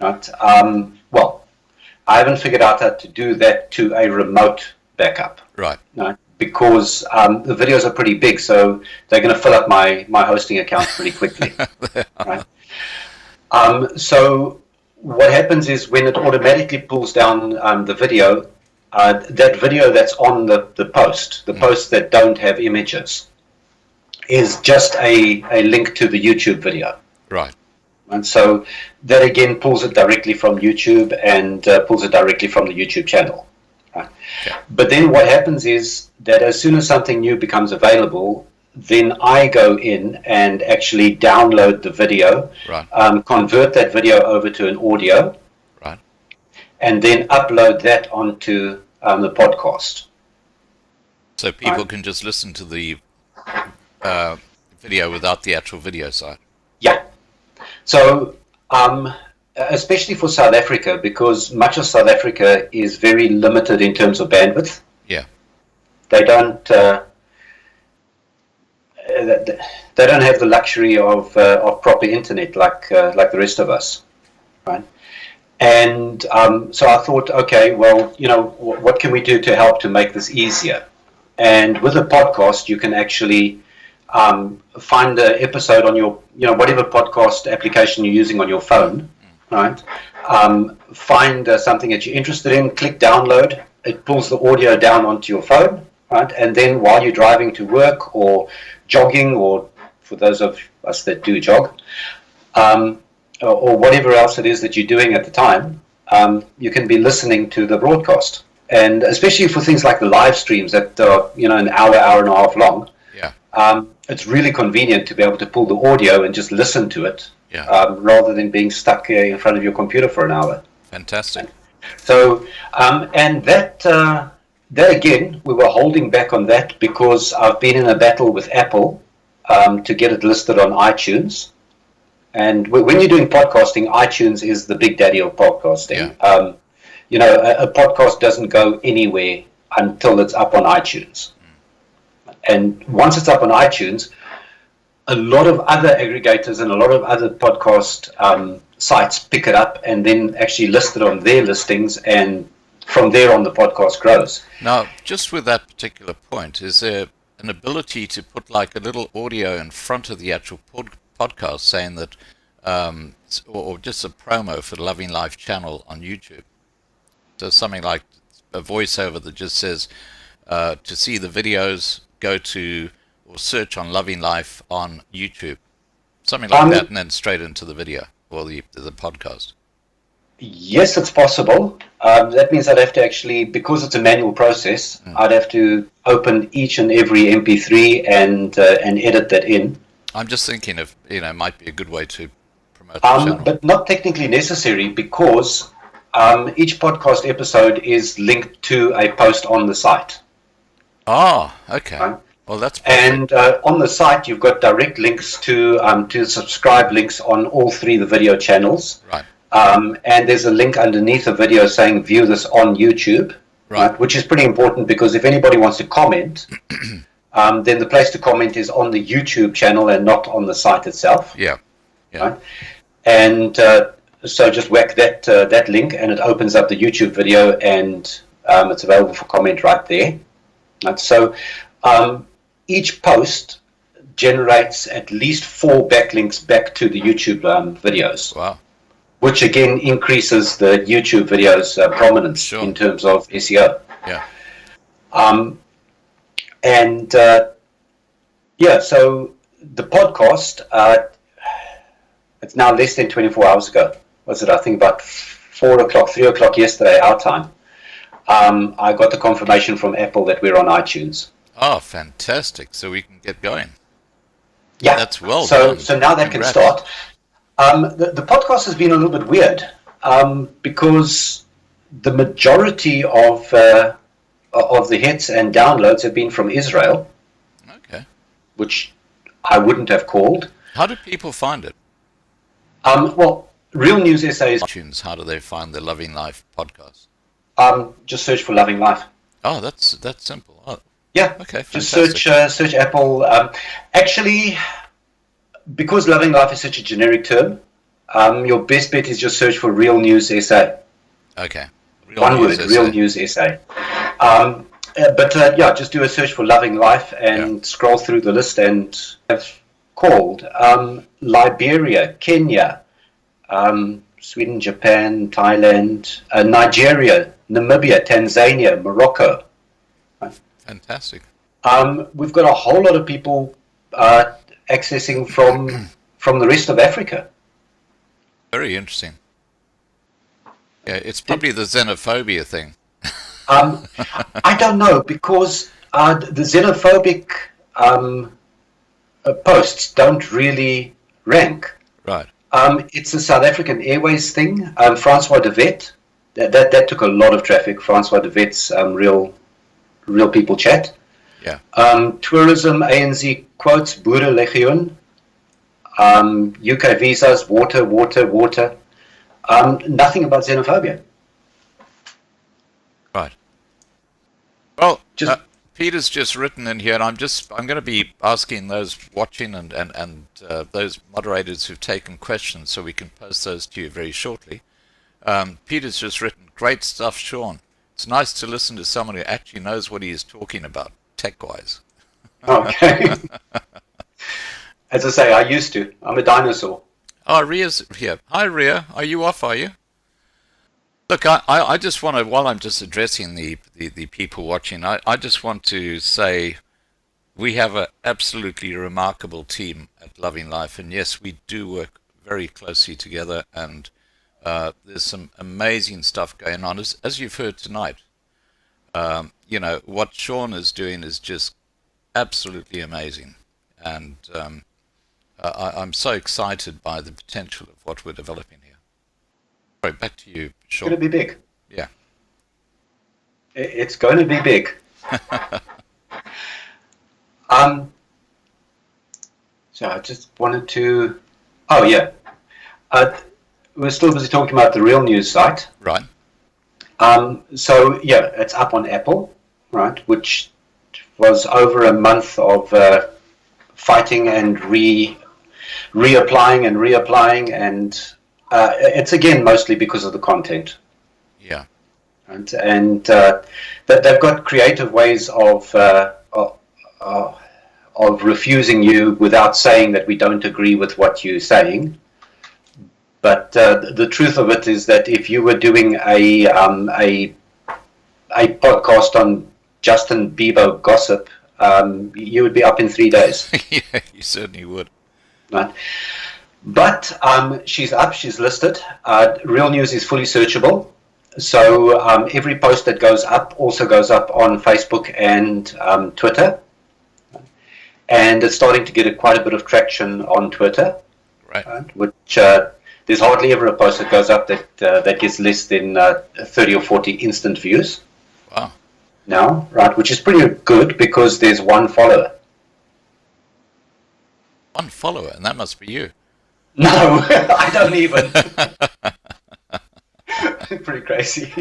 Right. I haven't figured out how to do that to a remote backup. Right. Right. Because the videos are pretty big, so they're going to fill up my hosting account pretty quickly. Right. So what happens is when it automatically pulls down the video, that video that's on the posts that don't have images, is just a link to the YouTube video. Right. And so that again pulls it directly from YouTube and pulls it directly from the YouTube channel. Right? Okay. But then what happens is that as soon as something new becomes available, then I go in and actually download the video, Right. Convert that video over to an audio, Right. and then upload that onto the podcast. So people can just listen to the video without the actual video side. Yeah. So, especially for South Africa, because much of South Africa is very limited in terms of bandwidth. Yeah. They don't have the luxury of proper internet like the rest of us, right? And so I thought, okay, well, what can we do to help to make this easier? And with a podcast, you can actually find the episode on your, whatever podcast application you're using on your phone, right? Find something that you're interested in, click download, it pulls the audio down onto your phone, right? And then while you're driving to work or jogging, or for those of us that do jog, or whatever else it is that you're doing at the time, you can be listening to the broadcast. And especially for things like the live streams that are, an hour and a half long, it's really convenient to be able to pull the audio and just listen to it, rather than being stuck in front of your computer for an hour. Fantastic. So, and that again, we were holding back on that because I've been in a battle with Apple to get it listed on iTunes. And when you're doing podcasting, iTunes is the big daddy of podcasting. Yeah. A podcast doesn't go anywhere until it's up on iTunes. And once it's up on iTunes, a lot of other aggregators and a lot of other podcast sites pick it up and then actually list it on their listings, and from there on the podcast grows. Now, just with that particular point, is there an ability to put like a little audio in front of the actual podcast saying that, or just a promo for the Loving Life channel on YouTube? So something like a voiceover that just says, to see the videos, go to or search on Loving Life on YouTube. Something like that, and then straight into the video or the podcast. Yes, it's possible. That means I'd have to actually, because it's a manual process, I'd have to open each and every MP3 and edit that in. I'm just thinking if, it might be a good way to promote the channel. But not technically necessary, because each podcast episode is linked to a post on the site. Ah, okay. Right? Well, that's perfect. And on the site, you've got direct links to subscribe links on all three of the video channels. Right. And there's a link underneath the video saying view this on YouTube, right? Which is pretty important, because if anybody wants to comment, then the place to comment is on the YouTube channel and not on the site itself. Yeah. Right? And so just whack that link and it opens up the YouTube video, and it's available for comment right there. Right? So each post generates at least 4 backlinks back to the YouTube videos. Wow. Which again increases the YouTube videos' prominence in terms of SEO. Yeah. So the podcast, it's now less than 24 hours ago. Was it? I think about 3 o'clock yesterday, our time. I got the confirmation from Apple that we're on iTunes. Oh, fantastic! So we can get going. Yeah, that's well done. So now that Congrats. can start. The podcast has been a little bit weird because the majority of the hits and downloads have been from Israel. Okay. Which I wouldn't have called. How do people find it? Well, Real News Essays. iTunes. How do they find the Loving Life podcast? Just search for Loving Life. Oh, that's simple. Oh. Yeah. Okay. Just Fantastic. search Apple. Actually, because Loving Life is such a generic term, your best bet is just search for Real News SA. Okay. One word, Real News SA. Just do a search for Loving Life and scroll through the list, and I've called Liberia, Kenya, Sweden, Japan, Thailand, Nigeria, Namibia, Tanzania, Morocco. Fantastic. We've got a whole lot of people accessing from the rest of Africa. Very interesting. Yeah, it's probably the xenophobia thing. I don't know, because the xenophobic posts don't really rank. Right. It's a South African Airways thing. Francois de Wet, that took a lot of traffic. Francois de Wet's real people chat. Yeah. Tourism, ANZ quotes, Boere Legion. UK visas, water. Nothing about xenophobia. Right. Well, Peter's just written in here, and I'm going to be asking those watching and those moderators who've taken questions, so we can post those to you very shortly. Peter's just written, great stuff, Shawn. It's nice to listen to someone who actually knows what he is talking about, tech-wise. Okay. As I say, I used to. I'm a dinosaur. Oh, Ria's here. Hi, Ria. Are you off, are you? Look, I just want to, while I'm just addressing the people watching, I just want to say we have an absolutely remarkable team at Loving Life. And yes, we do work very closely together. And there's some amazing stuff going on. As you've heard tonight, what Shawn is doing is just absolutely amazing. And I'm so excited by the potential of what we're developing here. Sorry, back to you, Shawn. It's going to be big. Yeah. It's going to be big. So I just wanted to... Oh, yeah. We're still busy talking about the Real News site. Right. So, yeah, it's up on Apple, right, which was over a month of fighting and reapplying, and it's again mostly because of the content. Yeah. And they've got creative ways of refusing you without saying that we don't agree with what you're saying. But the truth of it is that if you were doing a podcast on Justin Bieber gossip, you would be up in 3 days. Yeah, you certainly would. Right. But she's up, she's listed. Real News is fully searchable. So every post that goes up also goes up on Facebook and Twitter. And it's starting to get quite a bit of traction on Twitter. Right. Which there's hardly ever a post that goes up that gets less than 30 or 40 instant views. Wow. Now, right, which is pretty good because there's one follower. One follower, and that must be you. No, I don't even. Pretty crazy.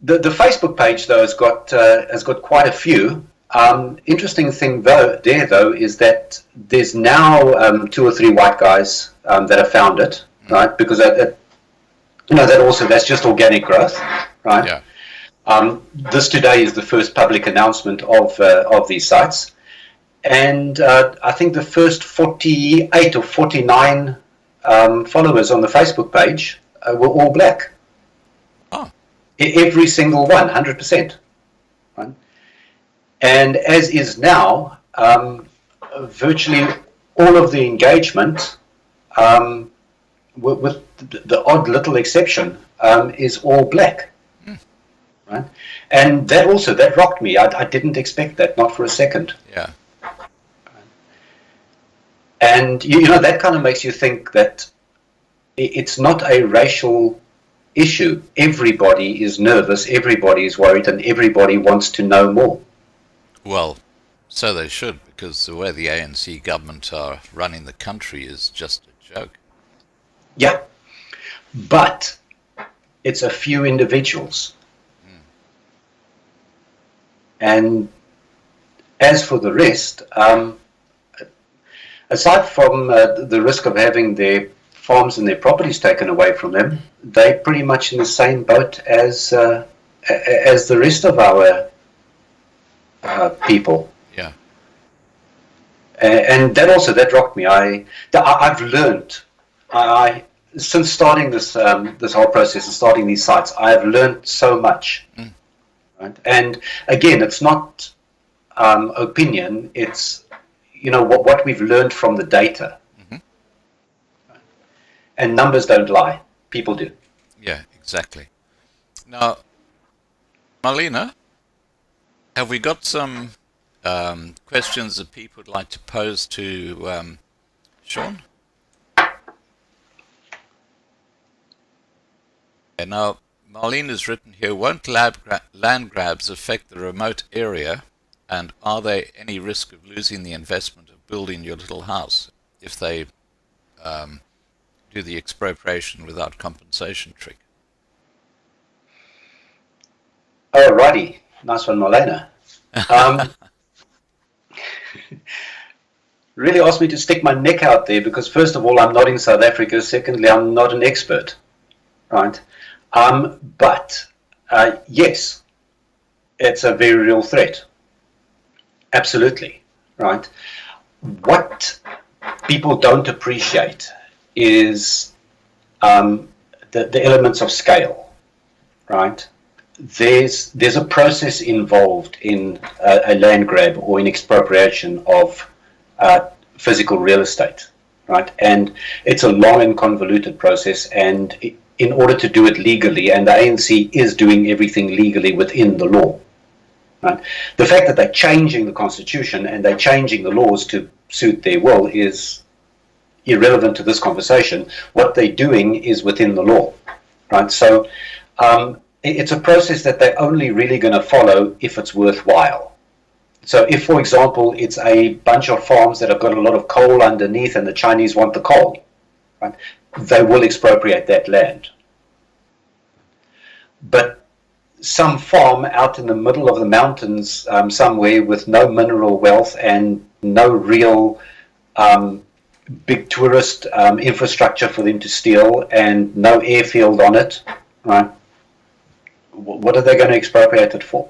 The Facebook page though has got quite a few. Interesting thing though is that there's now 2 or 3 white guys that have found it, right? Because that's just organic growth, right? Yeah. This today is the first public announcement of these sites, and I think the first 48 or 49 followers on the Facebook page were all black. Oh. Every single one, 100%. Right? And as is now, virtually all of the engagement, with the odd little exception, is all black. Right? And that rocked me. I didn't expect that, not for a second. Yeah. And that kind of makes you think that it's not a racial issue. Everybody is nervous, everybody is worried, and everybody wants to know more. Well, so they should, because the way the ANC government are running the country is just a joke. Yeah, but it's a few individuals. And as for the rest, aside from the risk of having their farms and their properties taken away from them, they're pretty much in the same boat as the rest of our people. Yeah. And that rocked me. I've learned. since starting this whole process and starting these sites, I have learned so much. Right? And again, it's not opinion. It's what we've learned from the data. And numbers don't lie. People do. Yeah, exactly. Now, Marlena, have we got some questions that people would like to pose to Shawn? Okay, now, Marlena's written here, won't land grabs affect the remote area, and are there any risk of losing the investment of building your little house if they do the expropriation without compensation trick? Alrighty, nice one, Marlena. Really asked me to stick my neck out there because, first of all, I'm not in South Africa. Secondly, I'm not an expert, right? But yes, it's a very real threat. Absolutely, right? What people don't appreciate is the elements of scale, right? There's a process involved in a land grab or in expropriation of physical real estate, right? And it's a long and convoluted process, and in order to do it legally, and the ANC is doing everything legally within the law, right? The fact that they're changing the constitution and they're changing the laws to suit their will is irrelevant to this conversation. What they're doing is within the law, right? So it's a process that they're only really going to follow if it's worthwhile. So if, for example, it's a bunch of farms that have got a lot of coal underneath and the Chinese want the coal, right, they will expropriate that land. But some farm out in the middle of the mountains somewhere with no mineral wealth and no real big tourist infrastructure for them to steal and no airfield on it, right? What are they going to expropriate it for?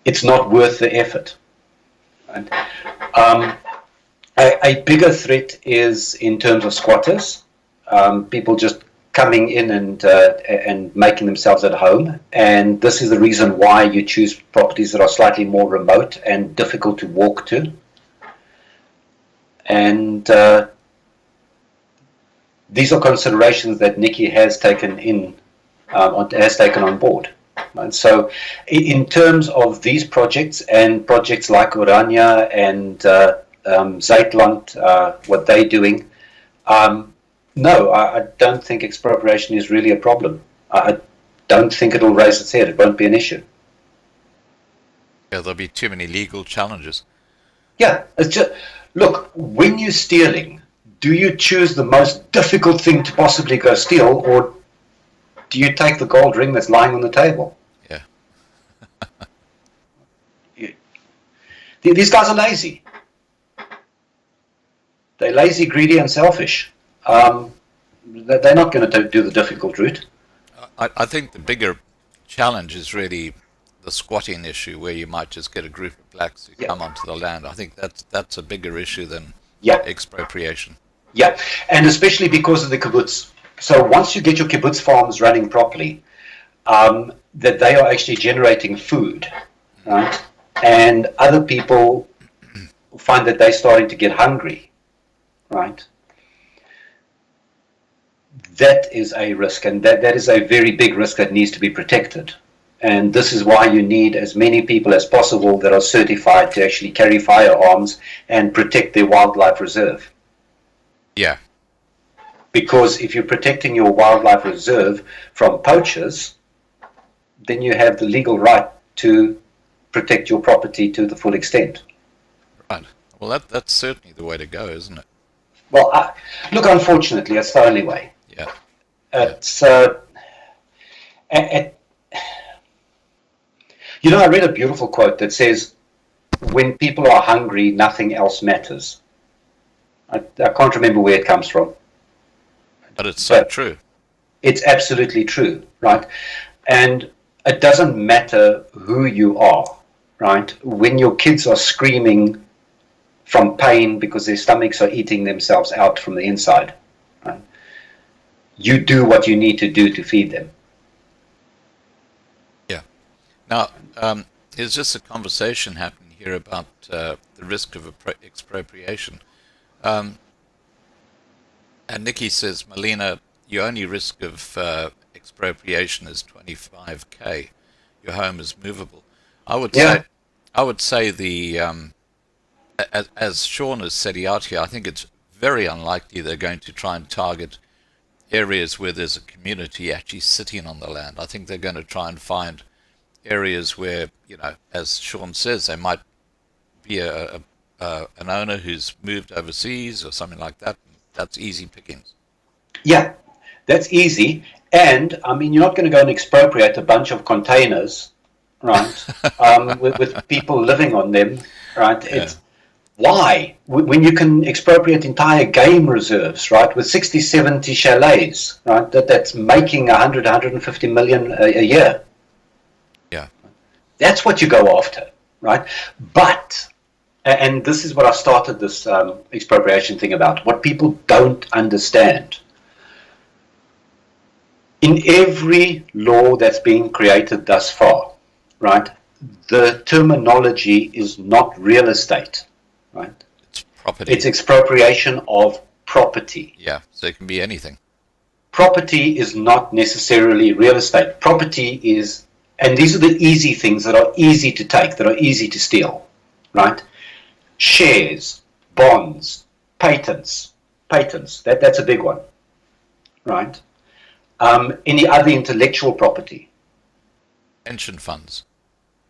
It's not worth the effort. Right? A bigger threat is in terms of squatters, people just coming in and making themselves at home. And this is the reason why you choose properties that are slightly more remote and difficult to walk to. And these are considerations that Nikki has taken on board. And so in terms of these projects and projects like Orania and Zuidland, what they're doing, no, I don't think expropriation is really a problem. I don't think it'll raise its head. It won't be an issue. Yeah, there'll be too many legal challenges. Yeah, it's just, look, when you're stealing, do you choose the most difficult thing to possibly go steal, or do you take the gold ring that's lying on the table? Yeah. These guys are lazy. They're lazy, greedy, and selfish. They're not going to do the difficult route. I think the bigger challenge is really the squatting issue, where you might just get a group of blacks who come onto the land. I think that's a bigger issue than expropriation. Yeah, and especially because of the kibbutz. So once you get your kibbutz farms running properly, that they are actually generating food, right? And other people find that they're starting to get hungry, right? That is a risk, and that is a very big risk that needs to be protected. And this is why you need as many people as possible that are certified to actually carry firearms and protect their wildlife reserve. Yeah. Because if you're protecting your wildlife reserve from poachers, then you have the legal right to protect your property to the full extent. Right. Well, that's certainly the way to go, isn't it? Well, look, unfortunately, it's the only way. Yeah. It's I read a beautiful quote that says, "When people are hungry, nothing else matters." I can't remember where it comes from. But it's so true. It's absolutely true, right? And it doesn't matter who you are, right? When your kids are screaming from pain because their stomachs are eating themselves out from the inside. Right? You do what you need to do to feed them. Yeah. Now, there's just a conversation happening here about the risk of expropriation. And Nikki says, Melina, your only risk of expropriation is 25K. Your home is movable. I would Yeah. say the as Shawn is setting out here, I think it's very unlikely they're going to try and target areas where there's a community actually sitting on the land. I think they're going to try and find areas where, as Shawn says, they might be an owner who's moved overseas or something like that. That's easy pickings. Yeah, that's easy. And I mean, you're not going to go and expropriate a bunch of containers, right? With people living on them, right? Yeah. It's why when you can expropriate entire game reserves, right? With 60, 70 chalets, right? That's making 100, 150 million a year. Yeah. That's what you go after, right? But, and this is what I started this expropriation thing about, what people don't understand. In every law that's been created thus far, right, the terminology is not real estate, right? It's property. It's expropriation of property. Yeah, so it can be anything. Property is not necessarily real estate. Property is, and these are the easy things that are easy to take, that are easy to steal, right? Shares, bonds, patents, that's a big one, right? Any other intellectual property. Pension funds.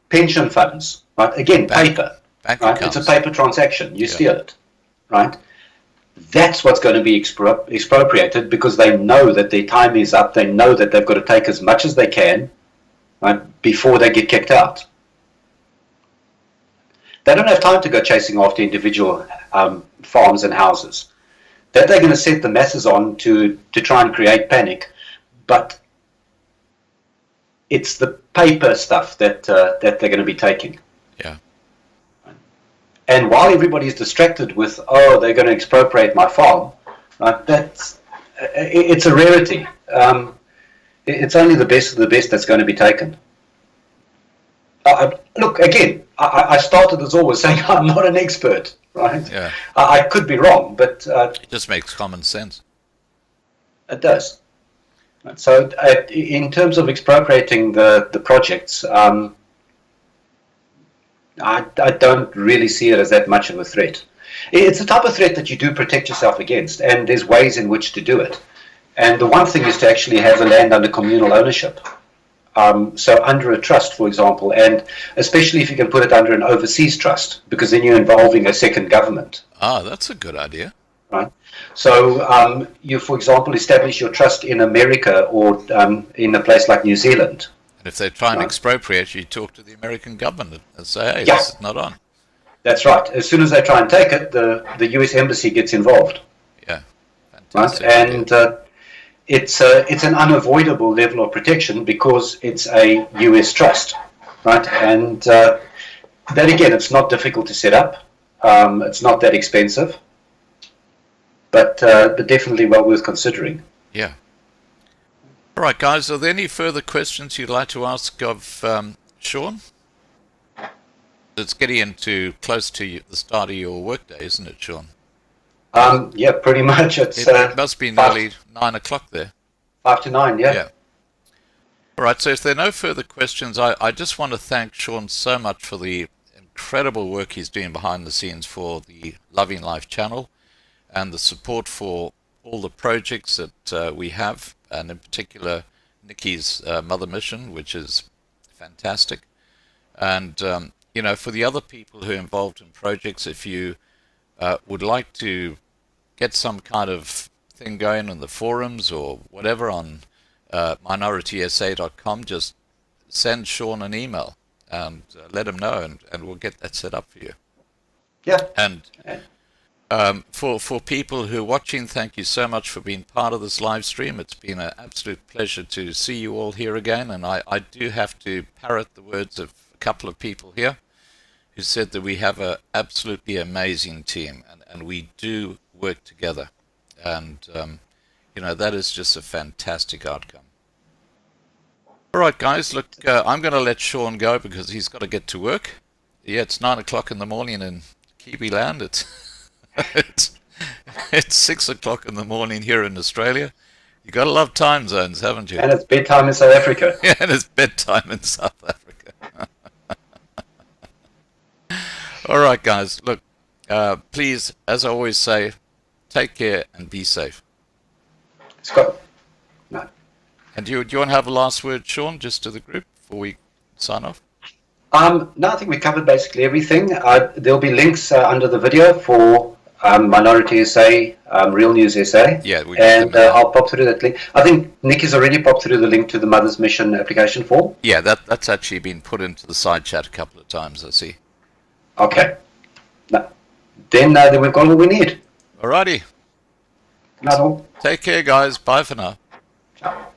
Pension funds, right? Again, paper, Bank right? accounts. It's a paper transaction. You steal it, right? That's what's going to be expropriated because they know that their time is up. They know that they've got to take as much as they can, right, before they get kicked out. They don't have time to go chasing after individual farms and houses. That they're going to set the masses on to try and create panic, but it's the paper stuff that they're going to be taking. Yeah. And while everybody's distracted with, oh, they're going to expropriate my farm, right? It's a rarity. It's only the best of the best that's going to be taken. Look, again, I started as always saying I'm not an expert, right? Yeah. I could be wrong, but It just makes common sense. it does. So in terms of expropriating the projects, I don't really see it as that much of a threat. It's the type of threat that you do protect yourself against, and there's ways in which to do it. And the one thing is to actually have the land under communal ownership. So under a trust, for example, and especially if you can put it under an overseas trust, because then you're involving a second government. Ah, that's a good idea. Right. So you, for example, establish your trust in America or in a place like New Zealand. And if they try and expropriate you, talk to the American government and say, hey, Yeah. this is not on. That's right. As soon as they try and take it, the U.S. Embassy gets involved. Yeah. Right. Fantastic. And it's an unavoidable level of protection because it's a U.S. trust. Right. And that, again, it's not difficult to set up. It's not that expensive. But definitely well worth considering. Yeah. All right, guys, are there any further questions you'd like to ask of Shawn? It's getting into close to the start of your workday, isn't it, Shawn? Yeah, pretty much. It's It must be nearly 9 o'clock there. 5 to 9, yeah. Yeah. All right, so if there are no further questions, I just want to thank Shawn so much for the incredible work he's doing behind the scenes for the Loving Life channel and the support for all the projects that we have, and in particular Nikki's Mother Mission, which is fantastic. And, for the other people who are involved in projects, if you would like to get some kind of thing going on the forums or whatever on minoritysa.com, just send Shawn an email and let him know, and we'll get that set up for you. Yeah. And for people who are watching, thank you so much for being part of this live stream. It's been an absolute pleasure to see you all here again, and I do have to parrot the words of a couple of people here who said that we have a absolutely amazing team, and we do work together. And, that is just a fantastic outcome. All right, guys, look, I'm going to let Shawn go because he's got to get to work. Yeah, it's 9 o'clock in the morning in Kiwi land. It's, it's 6 o'clock in the morning here in Australia. You got to love time zones, haven't you? And it's bedtime in South Africa. Yeah, and it's bedtime in South Africa. All right, guys, look, please, as I always say, take care and be safe. Scott? No. And do you want to have a last word, Shawn, just to the group before we sign off? No, I think we covered basically everything. There'll be links under the video for Minority SA, Real News SA. Yeah, and I'll pop through that link. I think Nick has already popped through the link to the Mother's Mission application form. Yeah, that's actually been put into the side chat a couple of times, I see. Okay. No. Then we've got all we need. Alrighty. Not all. Take care, guys. Bye for now. Ciao.